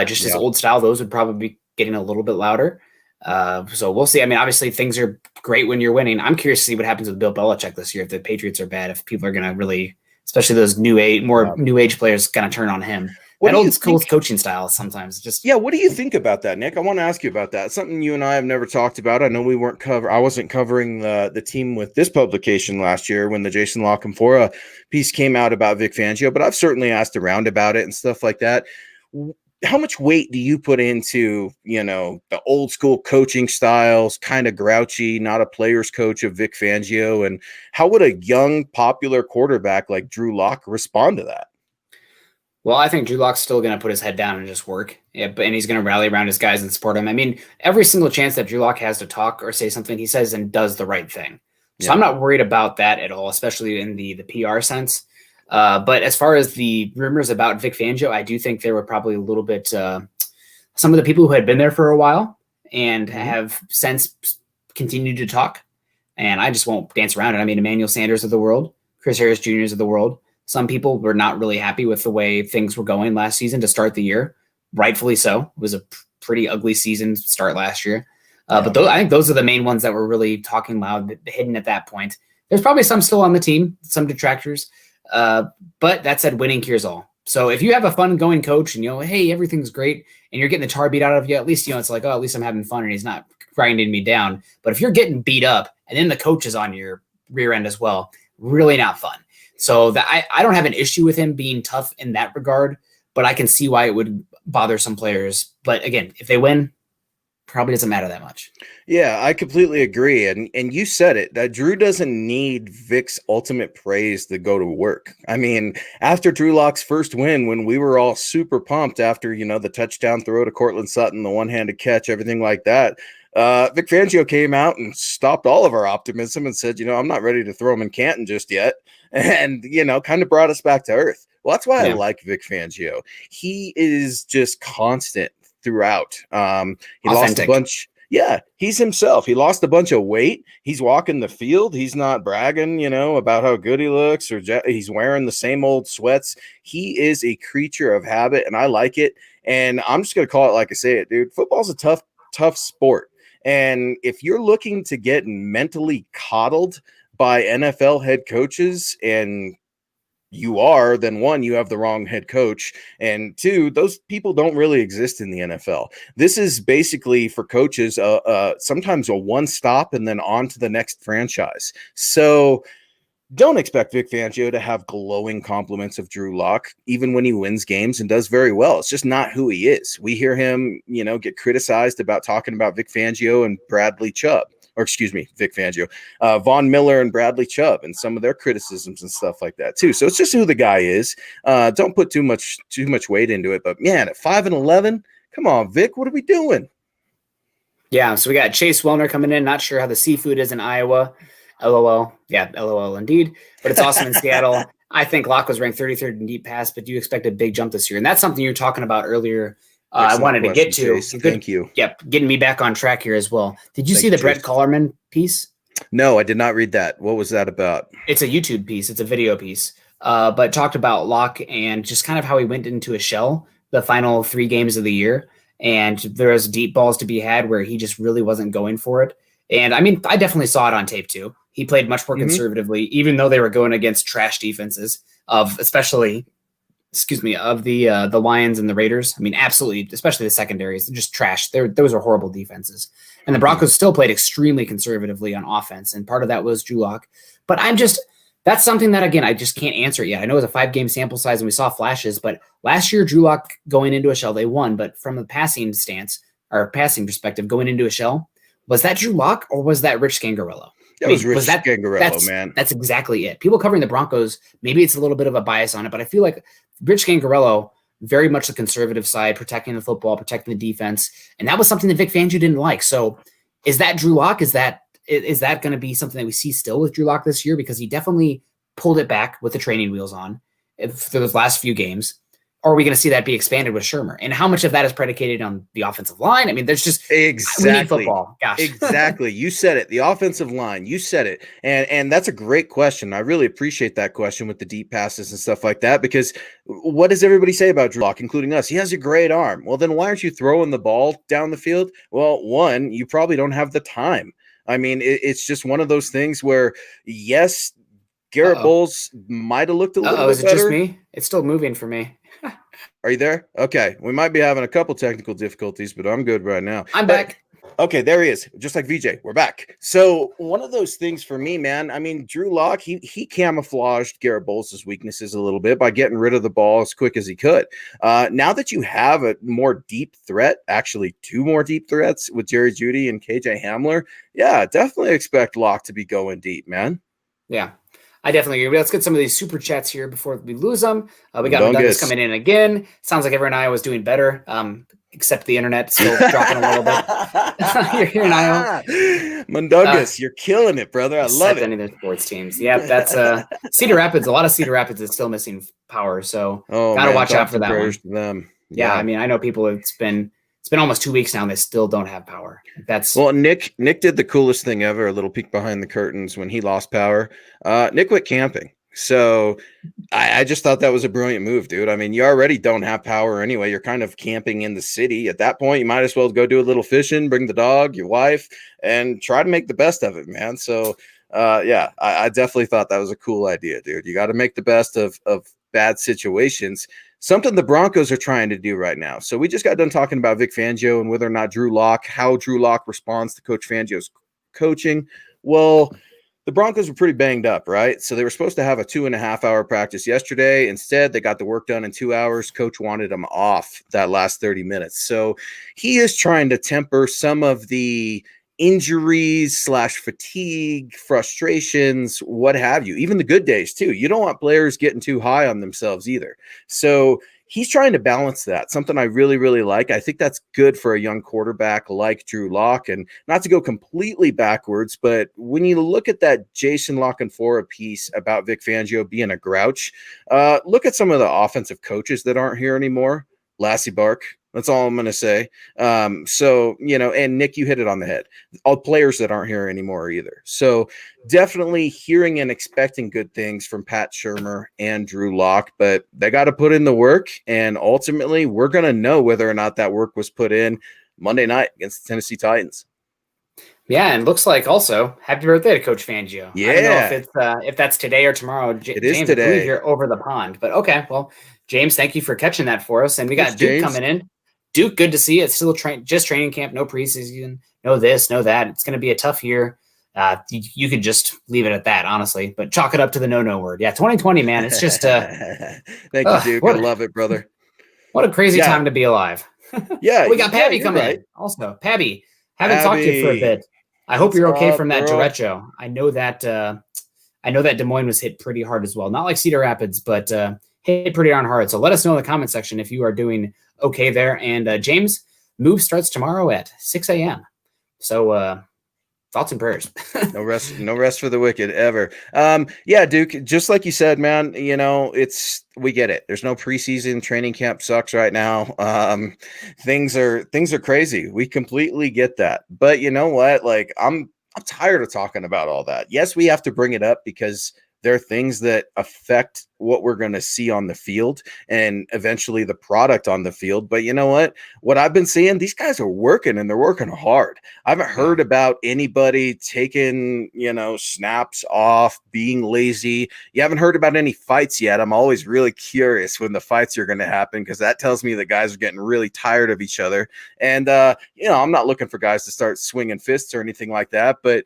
His old style, those would probably be getting a little bit louder. So we'll see. I mean, obviously things are great when you're winning. I'm curious to see what happens with Bill Belichick this year. If the Patriots are bad, if people are going to really, especially those new age players, going to turn on him. That old school coaching style sometimes what do you think about that, Nick? I want to ask you about that. It's something you and I have never talked about. I know I wasn't covering the team with this publication last year when the Jason LaCamfora piece came out about Vic Fangio, but I've certainly asked around about it and stuff like that. How much weight do you put into, the old school coaching styles, kind of grouchy, not a player's coach of Vic Fangio? And how would a young, popular quarterback like Drew Lock respond to that? Well, I think Drew Lock's still going to put his head down and just work. Yeah, and he's going to rally around his guys and support them. I mean, every single chance that Drew Lock has to talk or say something, he says and does the right thing. So Yeah. I'm not worried about that at all, especially in the PR sense. But as far as the rumors about Vic Fangio, I do think there were probably a little bit some of the people who had been there for a while and have since continued to talk. And I just won't dance around it. I mean, Emmanuel Sanders of the world, Chris Harris Jr.'s of the world. Some people were not really happy with the way things were going last season to start the year. Rightfully so. It was a pretty ugly season start last year. But I think those are the main ones that were really talking loud, hidden at that point. There's probably some still on the team, some detractors. But that said, winning cures all. So if you have a fun going coach and, hey, everything's great and you're getting the tar beat out of you, at least, it's like, oh, at least I'm having fun and he's not grinding me down. But if you're getting beat up and then the coach is on your rear end as well, really not fun. So I don't have an issue with him being tough in that regard, but I can see why it would bother some players. But again, if they win, probably doesn't matter that much. Yeah, I completely agree. And you said it, that Drew doesn't need Vic's ultimate praise to go to work. I mean, after Drew Lock's first win, when we were all super pumped after, the touchdown throw to Cortland Sutton, the one-handed catch, everything like that, Vic Fangio came out and stopped all of our optimism and said, I'm not ready to throw him in Canton just yet. And, kind of brought us back to earth. Well, that's why I like Vic Fangio. He is just constant throughout. He Authentic. Lost a bunch. Yeah, he's himself. He lost a bunch of weight. He's walking the field. He's not bragging, about how good he looks or he's wearing the same old sweats. He is a creature of habit, and I like it. And I'm just going to call it like I say it, dude. Football's a tough sport. And if you're looking to get mentally coddled by NFL head coaches, and then one, you have the wrong head coach, and two, those people don't really exist in the NFL. This is basically for coaches, sometimes a one stop and then on to the next franchise. So don't expect Vic Fangio to have glowing compliments of Drew Lock, even when he wins games and does very well. It's just not who he is. We hear him, get criticized about talking about Vic Fangio and Bradley Chubb. Or excuse me, Vic Fangio, Von Miller and Bradley Chubb, and some of their criticisms and stuff like that too. So it's just who the guy is. Don't put too much weight into it. But man, at 5-11, come on, Vic, what are we doing? Yeah, so we got Chase Wellner coming in. Not sure how the seafood is in Iowa. LOL. Yeah, LOL indeed. But it's awesome in Seattle. I think Locke was ranked 33rd in deep pass, but do you expect a big jump this year? And that's something you were talking about earlier. I wanted to get to. Thank you. Yep, getting me back on track here as well. Did you see the Brett Collerman piece? No, I did not read that. What was that about? It's a YouTube piece. It's a video piece. But talked about Locke and just kind of how he went into a shell the final 3 games of the year. And there was deep balls to be had where he just really wasn't going for it. And I mean, I definitely saw it on tape too. He played much more conservatively, even though they were going against trash defenses of the Lions and the Raiders. I mean, absolutely, especially the secondaries, they're just trash. Those are horrible defenses. And the Broncos still played extremely conservatively on offense. And part of that was Drew Lock. But that's something that, again, I just can't answer it yet. I know it's a 5-game sample size and we saw flashes, but last year, Drew Lock going into a shell, they won. But from a passing stance or passing perspective, going into a shell, was that Drew Lock or was that Rich Scangarello? That was Rich Scangarello, man. That's exactly it. People covering the Broncos, maybe it's a little bit of a bias on it, but I feel like Rich Scangarello, very much the conservative side, protecting the football, protecting the defense. And that was something that Vic Fangio didn't like. So is that Drew Lock? Is that going to be something that we see still with Drew Lock this year? Because he definitely pulled it back with the training wheels on for those last few games. Or are we going to see that be expanded with Shermer? And how much of that is predicated on the offensive line? I mean, there's just exactly we need football. Gosh, exactly. You said it. The offensive line. You said it. And that's a great question. I really appreciate that question with the deep passes and stuff like that. Because what does everybody say about Drew Lock, including us? He has a great arm. Well, then why aren't you throwing the ball down the field? Well, one, you probably don't have the time. I mean, it's just one of those things where, yes, Garrett Bowles might have looked a little bit better. Is it just me? It's still moving for me. Are you there? Okay. We might be having a couple technical difficulties, but I'm good right now. I'm back. Okay, there he is. Just like VJ. We're back. So one of those things for me, man, I mean, Drew Lock, he camouflaged Garrett Bowles' weaknesses a little bit by getting rid of the ball as quick as he could. Now that you have a more deep threat, actually 2 more deep threats with Jerry Jeudy and KJ Hamler, yeah, definitely expect Lock to be going deep, man. Yeah. I definitely agree. Let's get some of these super chats here before we lose them. We got Mundungus Mundungus. coming in again. Sounds like everyone in Iowa is doing better, except the internet still dropping a little bit. You're here in Iowa. Mundungus, you're killing it, brother. I love it. Any of their sports teams. Yep, that's Cedar Rapids. A lot of Cedar Rapids is still missing power, so gotta watch out for that one. Them. Yeah, I mean, I know people. It's been almost 2 weeks now, and they still don't have power. Nick did the coolest thing ever. A little peek behind the curtains when he lost power. Nick went camping. So I just thought that was a brilliant move, dude. I mean, you already don't have power anyway. You're kind of camping in the city. At that point, you might as well go do a little fishing, bring the dog, your wife, and try to make the best of it, man. So, I definitely thought that was a cool idea, dude. You got to make the best of bad situations. Something the Broncos are trying to do right now. So we just got done talking about Vic Fangio and whether or not how Drew Lock responds to Coach Fangio's coaching. Well, the Broncos were pretty banged up, right? So they were supposed to have a 2.5-hour practice yesterday. Instead, they got the work done in 2 hours. Coach wanted them off that last 30 minutes. So he is trying to temper some of the injuries / fatigue, frustrations, what have you, even the good days too. You don't want players getting too high on themselves either. So he's trying to balance that, something I really, really like. I think that's good for a young quarterback like Drew Lock. And not to go completely backwards, but when you look at that Jason Lockenfora piece about Vic Fangio being a grouch, look at some of the offensive coaches that aren't here anymore. Lassie Bark. That's all I'm going to say. And Nick, you hit it on the head. All players that aren't here anymore either. So definitely hearing and expecting good things from Pat Shurmur and Drew Lock, but they got to put in the work. And ultimately, we're going to know whether or not that work was put in Monday night against the Tennessee Titans. Yeah, and looks like also happy birthday to Coach Fangio. Yeah. I don't know if that's today or tomorrow. It is James, today. I believe you're over the pond, but okay. Well, James, thank you for catching that for us. And we got Duke coming in. Duke, good to see you. It's still just training camp, no preseason, no this, no that. It's going to be a tough year. You could just leave it at that, honestly, but chalk it up to the no word. Yeah, 2020, man. It's just thank you, Duke. I love it, brother. What a crazy time to be alive. Yeah, we got Pabby coming in. Also, Pabby, haven't talked to you for a bit. I hope you're okay from that derecho. I know that Des Moines was hit pretty hard as well. Not like Cedar Rapids, but hit pretty darn hard. So let us know in the comment section if you are doing okay there. And James, move starts tomorrow at 6 a.m. So thoughts and prayers. No rest for the wicked ever. Duke, just like you said, man, we get it. There's no preseason. Training camp sucks right now. Things are crazy. We completely get that. But you know what? Like I'm tired of talking about all that. Yes, we have to bring it up because there are things that affect what we're going to see on the field and eventually the product on the field. But you know what I've been seeing, these guys are working and they're working hard. I haven't heard about anybody taking, snaps off, being lazy. You haven't heard about any fights yet. I'm always really curious when the fights are going to happen because that tells me that guys are getting really tired of each other. And, I'm not looking for guys to start swinging fists or anything like that, but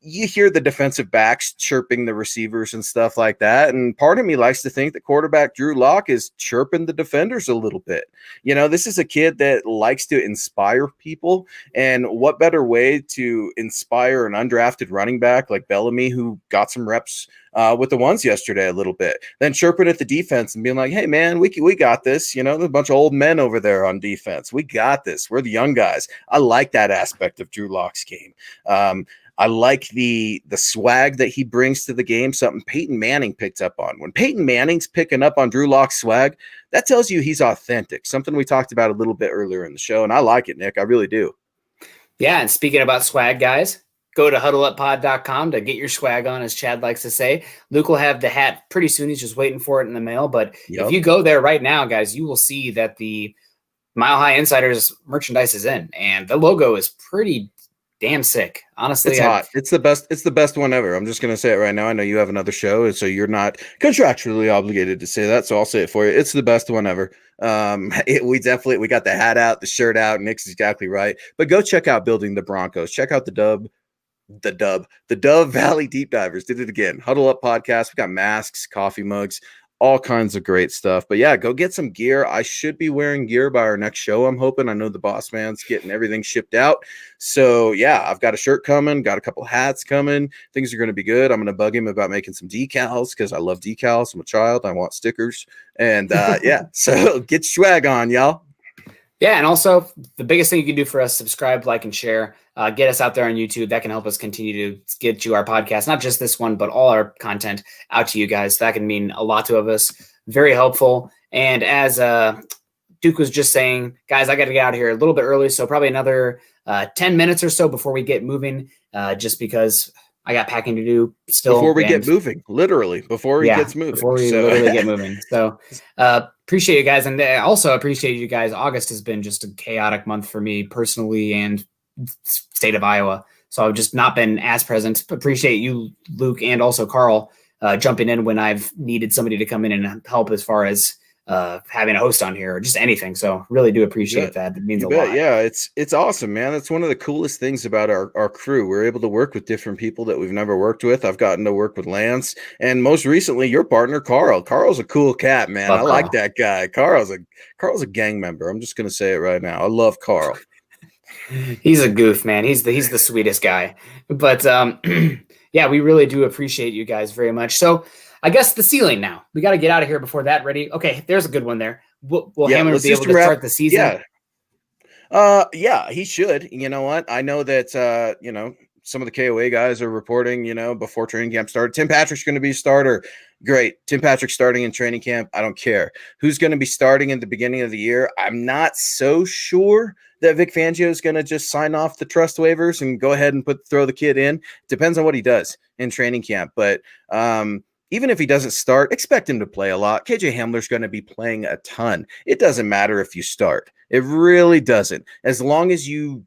you hear the defensive backs chirping the receivers and stuff like that. And part of me likes to think that quarterback Drew Lock is chirping the defenders a little bit. This is a kid that likes to inspire people. And what better way to inspire an undrafted running back like Bellamy, who got some reps with the ones yesterday a little bit, than chirping at the defense and being like, hey, man, we got this. There's a bunch of old men over there on defense. We got this. We're the young guys. I like that aspect of Drew Lock's game. I like the swag that he brings to the game, something Peyton Manning picked up on. When Peyton Manning's picking up on Drew Lock's swag, that tells you he's authentic, something we talked about a little bit earlier in the show, and I like it, Nick. I really do. Yeah, and speaking about swag, guys, go to huddleuppod.com to get your swag on, as Chad likes to say. Luke will have the hat pretty soon. He's just waiting for it in the mail. But if you go there right now, guys, you will see that the Mile High Insiders merchandise is in, and the logo is pretty damn sick. Honestly, it's hot. It's the best. It's the best one ever. I'm just going to say it right now. I know you have another show, and so you're not contractually obligated to say that. So I'll say it for you. It's the best one ever. We got the hat out, the shirt out. Nick's exactly right. But go check out Building the Broncos. Check out the Dove Valley Deep Divers. Did it again. Huddle Up Podcast. We got masks, coffee mugs, all kinds of great stuff. But yeah, go get some gear. I should be wearing gear by our next show, I'm hoping. I know the boss man's getting everything shipped out. So yeah, I've got a shirt coming, got a couple hats coming. Things are going to be good. I'm going to bug him about making some decals because I love decals. I'm a child. I want stickers. And yeah, so get swag on, y'all. Yeah, and also the biggest thing you can do for us, subscribe, like, and share. Get us out there on YouTube. That can help us continue to get you our podcast, not just this one, but all our content out to you guys. That can mean a lot to us. Very helpful. And as Duke was just saying, guys, I got to get out of here a little bit early, so probably another 10 minutes or so before we get moving, just because I got packing to do still. Before we get moving, literally, before he gets moving. Before we literally get moving. So appreciate you guys. And also appreciate you guys. August has been just a chaotic month for me personally and state of Iowa. So I've just not been as present. Appreciate you, Luke, and also Karl jumping in when I've needed somebody to come in and help as far as having a host on here or just anything. So really do appreciate that. It means a lot. Yeah, it's awesome, man. That's one of the coolest things about our crew. We're able to work with different people that we've never worked with. I've gotten to work with Lance, and most recently your partner Karl. Karl's a cool cat, man. I like that guy. Karl's a gang member. I'm just gonna say it right now. I love Karl. He's a goof, man. He's the sweetest guy. But yeah, we really do appreciate you guys very much. So I guess the ceiling now. We got to get out of here before that ready. Okay, there's a good one there. Will Hamler be able to start the season? Yeah, he should. You know what? I know that some of the KOA guys are reporting, before training camp started. Tim Patrick's going to be a starter. Great. Tim Patrick starting in training camp. I don't care. Who's going to be starting in the beginning of the year? I'm not so sure that Vic Fangio is going to just sign off the trust waivers and go ahead and throw the kid in. Depends on what he does in training camp. But even if he doesn't start, expect him to play a lot. KJ Hamler's going to be playing a ton. It doesn't matter if you start. It really doesn't. As long as you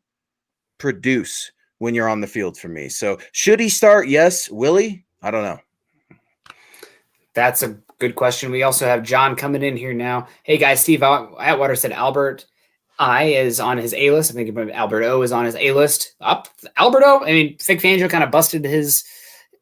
produce when you're on the field for me. So should he start? Yes. Will he? I don't know. That's a good question. We also have John coming in here now. Hey guys, Steve Atwater said Albert I is on his A-list. I think Albert O is on his A-list. Albert O? I mean, Vic Fangio kind of busted his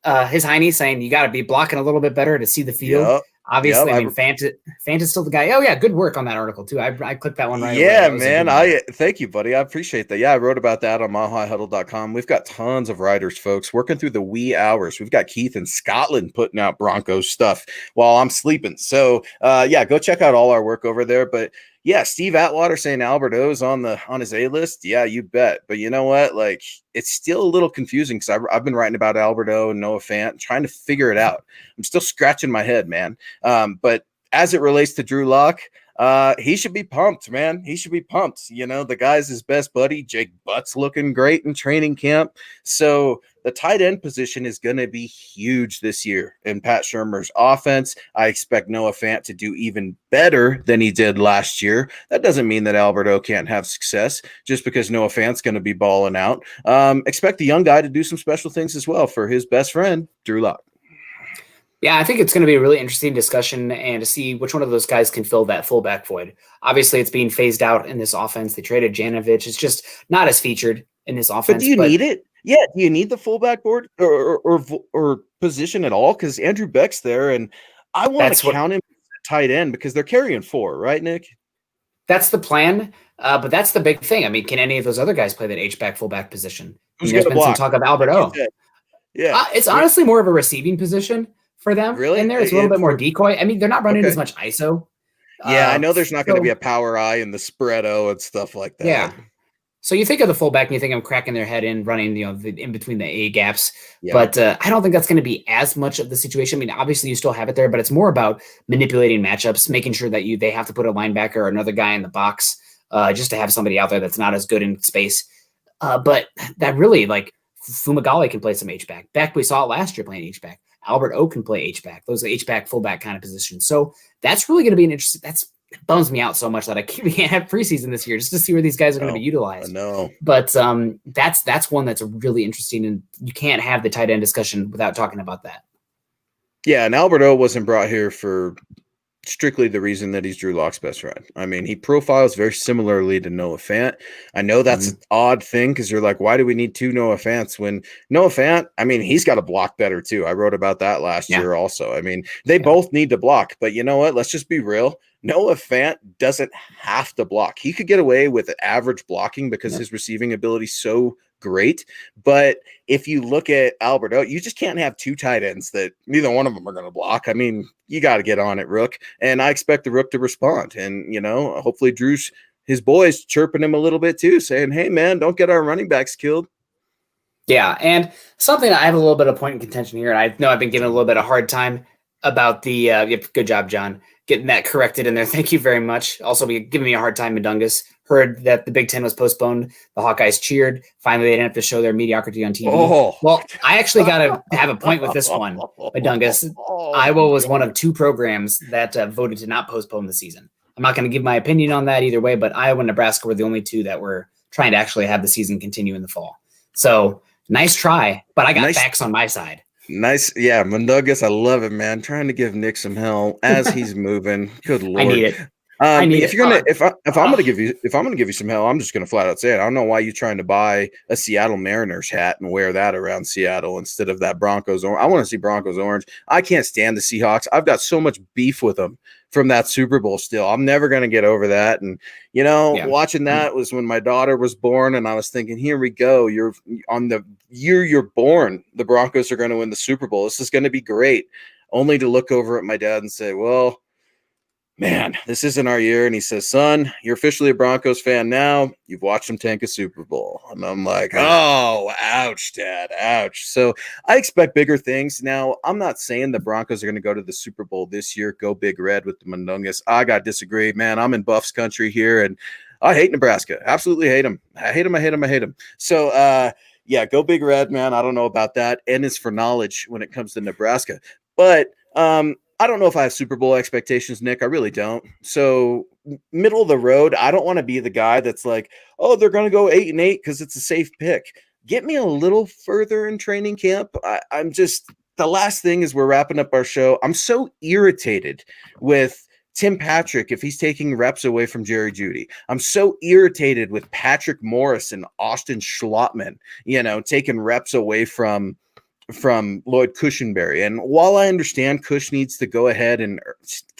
hiney saying you got to be blocking a little bit better to see the field. Yep. Obviously, I mean, Fanta's still the guy. Oh yeah, good work on that article too. I clicked that one right away. Yeah, man. Thank you, buddy. I appreciate that. Yeah, I wrote about that on milehighhuddle.com. We've got tons of writers, folks, working through the wee hours. We've got Keith in Scotland putting out Broncos stuff while I'm sleeping. So yeah, go check out all our work over there. But yeah, Steve Atwater saying Albert O is on his A-list. Yeah, you bet. But you know what? Like, it's still a little confusing because I've been writing about Albert O and Noah Fant, trying to figure it out. I'm still scratching my head, man. But as it relates to Drew Lock, he should be pumped, man. He should be pumped. The guy's his best buddy. Jake Butt's looking great in training camp. So the tight end position is going to be huge this year in Pat Shurmur's offense. I expect Noah Fant to do even better than he did last year. That doesn't mean that Alberto can't have success just because Noah Fant's going to be balling out. Expect the young guy to do some special things as well for his best friend, Drew Lock. Yeah, I think it's going to be a really interesting discussion and to see which one of those guys can fill that fullback void. Obviously, it's being phased out in this offense. They traded Janovich. It's just not as featured in this offense. But do you need it? Yeah, do you need the fullback board or position at all? Because Andrew Beck's there, and I want to count him tight end because they're carrying 4, right, Nick? That's the plan, but that's the big thing. I mean, can any of those other guys play that H-back, fullback position? Who's going to block? Some talk of Albert O. Yeah, it's honestly more of a receiving position for them. Really? In there. It's a little bit more decoy. I mean, they're not running as much ISO. Yeah, I know there's not going to be a power eye and the spreado and stuff like that. Yeah. So you think of the fullback and you think I'm cracking their head in running, in between the A gaps. Yeah. But I don't think that's going to be as much of the situation. I mean, obviously you still have it there, but it's more about manipulating matchups, making sure that they have to put a linebacker or another guy in the box just to have somebody out there that's not as good in space. But that really, like, Fumagalli can play some H-back. Beck, we saw it last year playing H-back. Albert O can play H-back. Those are H-back, fullback kind of positions. So that's really going to be an interesting – it bums me out so much that I can't have preseason this year just to see where these guys are going to be utilized. No, but that's one that's really interesting, and you can't have the tight end discussion without talking about that. Yeah, and Alberto wasn't brought here for strictly the reason that he's Drew Lock's best friend. I mean, he profiles very similarly to Noah Fant. I know that's an odd thing because you're like, why do we need two Noah Fants when Noah Fant, I mean, he's got to block better too. I wrote about that last year also. I mean, they both need to block, but you know what? Let's just be real. Noah Fant doesn't have to block. He could get away with average blocking because his receiving ability is so great. But if you look at Alberto, you just can't have two tight ends that neither one of them are going to block. I mean, you got to get on it, Rook. And I expect the Rook to respond. And, you know, hopefully Drew's, his boys chirping him a little bit too, saying, hey, man, don't get our running backs killed. Yeah, and something I have a little bit of point in contention here, and I know I've been giving a little bit of hard time about the good job, John, getting that corrected in there. Thank you very much. Also, giving me a hard time, Mundungus. Heard that the Big Ten was postponed. The Hawkeyes cheered. Finally, they didn't have to show their mediocrity on TV. Oh. Well, I actually got to have a point with this one, Mundungus. Iowa was one of two programs that voted to not postpone the season. I'm not going to give my opinion on that either way, but Iowa and Nebraska were the only two that were trying to actually have the season continue in the fall. So nice try, but I got facts on my side. Nice. Yeah, Mundungus, I love it, man. Trying to give Nick some hell as he's moving. Good Lord. I need it. If I'm gonna give you some hell, I'm just gonna flat out say it. I don't know why you're trying to buy a Seattle Mariners hat and wear that around Seattle instead of that Broncos orange. I want to see Broncos orange. I can't stand the Seahawks. I've got so much beef with them from that Super Bowl still. I'm never gonna get over that. And you know, watching that was when my daughter was born, and I was thinking, here we go. You're on the year you're born. The Broncos are gonna win the Super Bowl. This is gonna be great. Only to look over at my dad and say, well, man, this isn't our year. And he says, son, you're officially a Broncos fan now. You've watched them tank a Super Bowl. And I'm like, oh, ouch, Dad, ouch. So I expect bigger things. Now, I'm not saying the Broncos are going to go to the Super Bowl this year, go big red with the Mundungus. I got to disagree, man. I'm in Buffs country here, and I hate Nebraska. Absolutely hate them. I hate them. So, yeah, go big red, man. I don't know about that. N is for knowledge when it comes to Nebraska. But, I don't know if I have Super Bowl expectations, Nick. I really don't. So middle of the road, I don't want to be the guy that's like, oh, they're going to go 8-8 because it's a safe pick. Get me a little further in training camp. I'm just, the last thing is we're wrapping up our show. I'm so irritated with Tim Patrick if he's taking reps away from Jerry Jeudy. I'm so irritated with Patrick Morris and Austin Schlottman, you know, taking reps away from Lloyd Cushenberry. And while I understand Cush needs to go ahead and,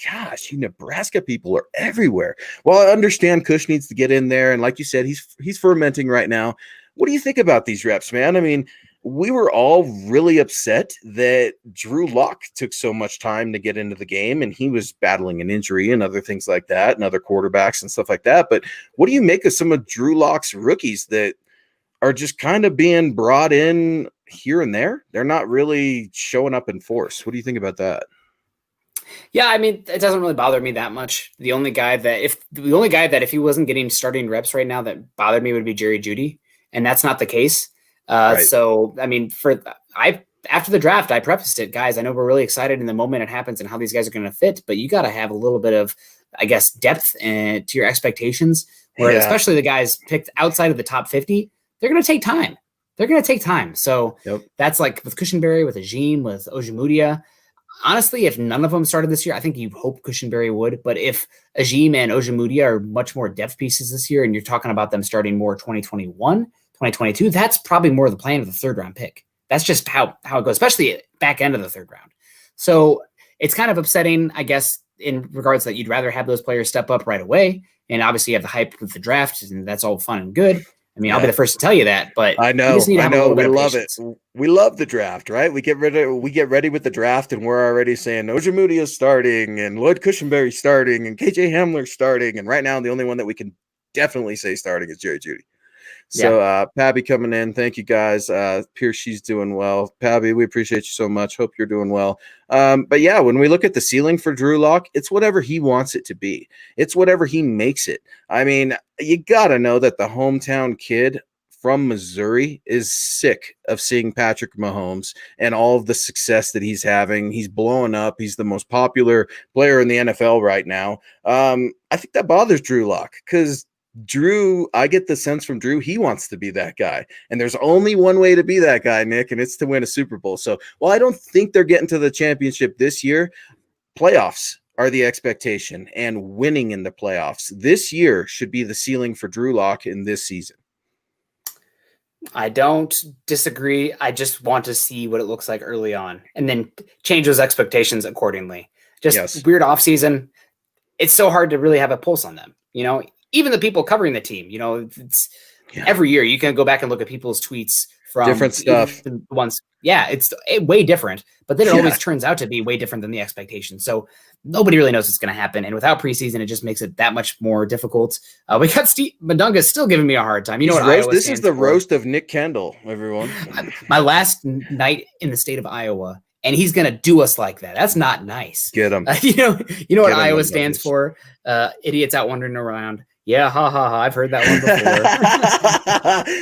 gosh, you Nebraska people are everywhere. While I understand Cush needs to get in there, and like you said, he's fermenting right now. What do you think about these reps, man? I mean, we were all really upset that Drew Lock took so much time to get into the game, and he was battling an injury and other things like that, and other quarterbacks and stuff like that. But what do you make of some of Drew Lock's rookies that are just kind of being brought in here and there? They're not really showing up in force. What do you think about that? Yeah, I mean, it doesn't really bother me that much. The only guy that if he wasn't getting starting reps right now that bothered me would be Jerry Jeudy, and that's not the case. Right. So, I mean, after the draft, I prefaced it, guys. I know we're really excited in the moment it happens and how these guys are going to fit, but you got to have a little bit of, I guess, depth to your expectations. Where especially the guys picked outside of the top 50, they're going to take time. So that's like with Cushenberry, with Ajim, with Ojemudia. Honestly, if none of them started this year, I think you hope Cushenberry would. But if Ajim and Ojemudia are much more depth pieces this year, and you're talking about them starting more 2021, 2022, that's probably more the plan of the third round pick. That's just how it goes, especially at back end of the third round. So it's kind of upsetting, I guess, in regards that you'd rather have those players step up right away. And obviously you have the hype with the draft, and that's all fun and good. I mean, I'll be the first to tell you that, but I know. We love it. We love the draft, right? We get ready with the draft, and we're already saying Ojemudia is starting, and Lloyd Cushenberry starting, and KJ Hamler starting, and right now the only one that we can definitely say starting is Jerry Jeudy. So Pabby coming in. Thank you guys. Pierce, she's doing well. Pabby, we appreciate you so much. Hope you're doing well. But yeah, when we look at the ceiling for Drew Lock, it's whatever he wants it to be. It's whatever he makes it. I mean, you got to know that the hometown kid from Missouri is sick of seeing Patrick Mahomes and all of the success that he's having. He's blowing up. He's the most popular player in the NFL right now. I think that bothers Drew Lock because Drew, I get the sense from Drew, he wants to be that guy. And there's only one way to be that guy, Nick, and it's to win a Super Bowl. So while I don't think they're getting to the championship this year, playoffs are the expectation, and winning in the playoffs. This year should be the ceiling for Drew Lock in this season. I don't disagree. I just want to see what it looks like early on and then change those expectations accordingly. Just weird offseason. It's so hard to really have a pulse on them. Even the people covering the team, it's every year you can go back and look at people's tweets from different stuff. Once. Yeah, it's way different, but then it always turns out to be way different than the expectation. So nobody really knows what's going to happen. And without preseason, it just makes it that much more difficult. We got Steve Mundunga still giving me a hard time. This is the roast of Nick Kendall, everyone. My last night in the state of Iowa, and he's going to do us like that. That's not nice. Get him. You know what Iowa stands for? Idiots out wandering around. Yeah, ha, ha, ha. I've heard that one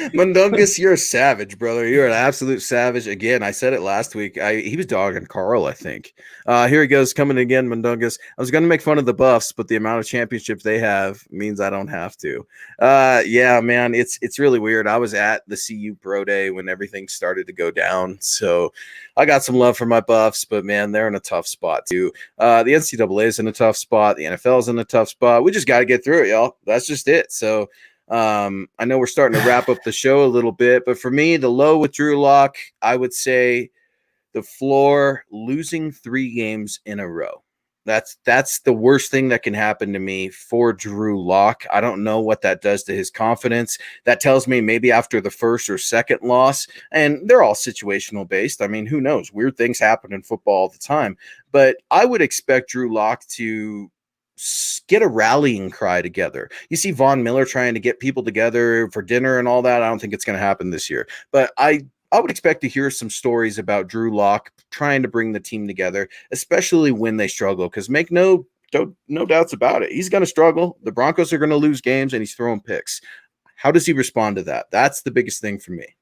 before. Mundungus, you're a savage, brother. You're an absolute savage. Again, I said it last week. He was dogging Karl, I think. Here he goes, coming again, Mundungus. I was going to make fun of the Buffs, but the amount of championships they have means I don't have to. Yeah, man, it's really weird. I was at the CU Pro Day when everything started to go down, so I got some love for my Buffs, but, man, they're in a tough spot, too. The NCAA is in a tough spot. The NFL is in a tough spot. We just got to get through it, y'all. That's just it. So I know we're starting to wrap up the show a little bit, but for me, the low with Drew Lock, I would say the floor, losing 3 games in a row. That's the worst thing that can happen to me for Drew Lock. I don't know what that does to his confidence. That tells me maybe after the first or second loss, and they're all situational based. I mean, who knows? Weird things happen in football all the time. But I would expect Drew Lock to get a rallying cry together. You see Von Miller trying to get people together for dinner and all that. I don't think it's going to happen this year. But I would expect to hear some stories about Drew Lock trying to bring the team together, especially when they struggle, because make no doubts about it. He's going to struggle. The Broncos are going to lose games, and he's throwing picks. How does he respond to that? That's the biggest thing for me.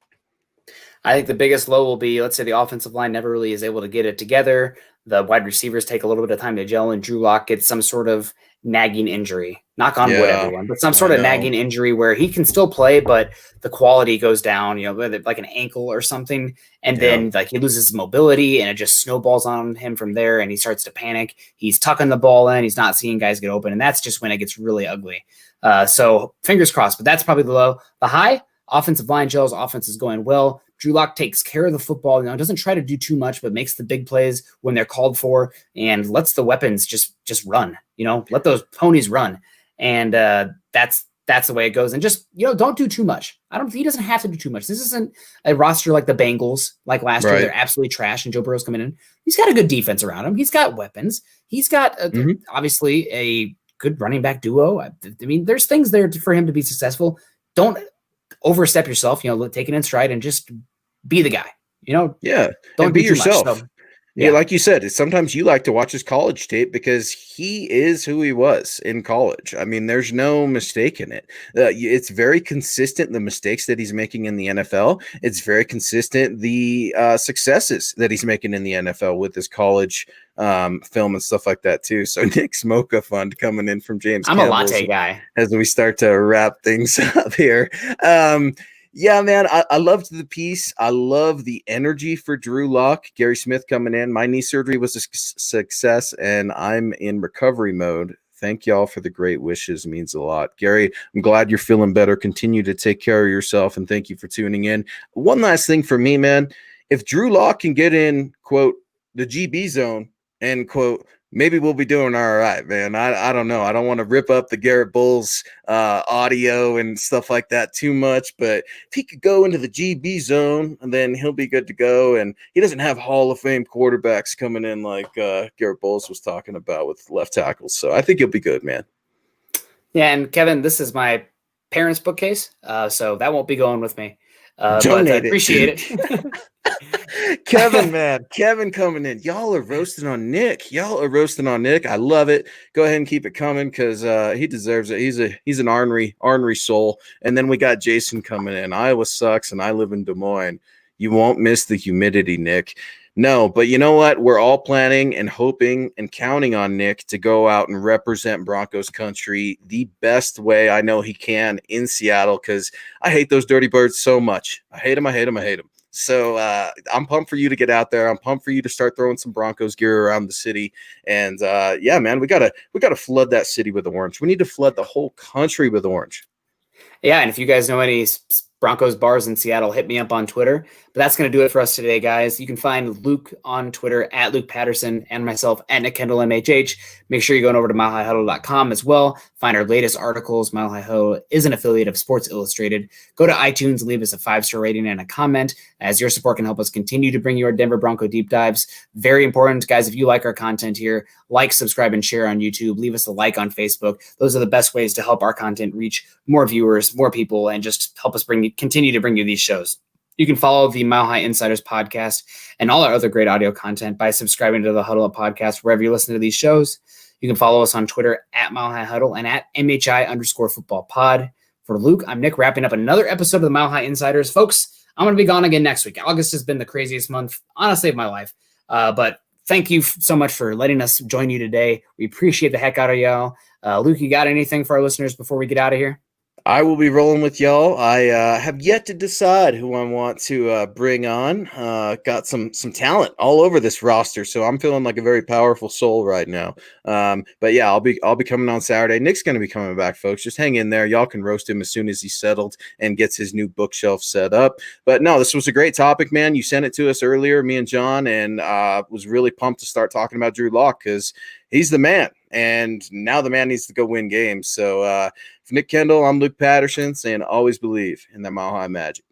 I think the biggest low will be, let's say the offensive line never really is able to get it together. The wide receivers take a little bit of time to gel, and Drew Lock gets some sort of nagging injury. Knock on wood, everyone. But some sort of nagging injury where he can still play, but the quality goes down, like an ankle or something. And then he loses his mobility, and it just snowballs on him from there, and he starts to panic. He's tucking the ball in. He's not seeing guys get open, and that's just when it gets really ugly. So fingers crossed, but that's probably the low. The high, offensive line gels, offense is going well. Drew Lock takes care of the football, doesn't try to do too much, but makes the big plays when they're called for and lets the weapons just run, let those ponies run. And that's the way it goes. And just, don't do too much. He doesn't have to do too much. This isn't a roster like the Bengals, like last year. They're absolutely trash and Joe Burrow's coming in. He's got a good defense around him. He's got weapons. He's got obviously a good running back duo. I mean, there's things there for him to be successful. Don't overstep yourself, take it in stride and just be the guy, don't be yourself. Yeah, like you said, sometimes you like to watch his college tape because he is who he was in college. I mean, there's no mistake in it. It's very consistent, the mistakes that he's making in the NFL. It's very consistent, the successes that he's making in the NFL with his college film and stuff like that too. So Nick Smoka Fund coming in from James. I'm Campbell's, a latte guy. As we start to wrap things up here. Yeah, man, I loved the piece. I love the energy for Drew Lock. Gary Smith coming in. My knee surgery was a success, and I'm in recovery mode. Thank y'all for the great wishes. It means a lot. Gary, I'm glad you're feeling better. Continue to take care of yourself, and thank you for tuning in. One last thing for me, man. If Drew Lock can get in, quote, the GB zone, end quote, maybe we'll be doing all right, man. I don't know. I don't want to rip up the Garrett Bulls audio and stuff like that too much, but if he could go into the GB zone, then he'll be good to go. And he doesn't have Hall of Fame quarterbacks coming in like Garrett Bulls was talking about with left tackles. So I think he'll be good, man. Yeah, and Kevin, this is my parents' bookcase, so that won't be going with me. But I appreciate it. Kevin coming in. Y'all are roasting on Nick. I love it. Go ahead and keep it coming because he deserves it. He's an ornery soul. And then we got Jason coming in. Iowa sucks, and I live in Des Moines. You won't miss the humidity, Nick. No, but you know what? We're all planning and hoping and counting on Nick to go out and represent Broncos country the best way I know he can in Seattle because I hate those dirty birds so much. I hate them. So I'm pumped for you to get out there. I'm pumped for you to start throwing some Broncos gear around the city. And yeah, man, we gotta flood that city with orange. We need to flood the whole country with orange. Yeah, and if you guys know any Broncos bars in Seattle, hit me up on Twitter. But that's going to do it for us today, guys. You can find Luke on Twitter at Luke Patterson and myself at Nick Kendell MHH. Make sure you're going over to milehighhuddle.com as well. Find our latest articles. Mile High Huddle is an affiliate of Sports Illustrated. Go to iTunes and leave us a 5-star rating and a comment, as your support can help us continue to bring you our Denver Bronco deep dives. Very important, guys. If you like our content here, like, subscribe, and share on YouTube. Leave us a like on Facebook. Those are the best ways to help our content reach more viewers, more people, and just help us continue to bring you these shows. You can follow the Mile High Insiders podcast and all our other great audio content by subscribing to the Huddle Up podcast wherever you listen to these shows. You can follow us on Twitter at Mile High Huddle and at MHI_football pod. For Luke, I'm Nick, wrapping up another episode of the Mile High Insiders. Folks, I'm going to be gone again next week. August has been the craziest month, honestly, of my life. But thank you so much for letting us join you today. We appreciate the heck out of y'all. Luke, you got anything for our listeners before we get out of here? I will be rolling with y'all. I have yet to decide who I want to bring on. Got some talent all over this roster, so I'm feeling like a very powerful soul right now. But yeah, I'll be coming on Saturday. Nick's going to be coming back, folks. Just hang in there. Y'all can roast him as soon as he's settled and gets his new bookshelf set up. But no, this was a great topic, man. You sent it to us earlier, me and John, and was really pumped to start talking about Drew Lock because he's the man. And now the man needs to go win games. So for Nick Kendell, I'm Luke Patterson saying always believe in that Mile High magic.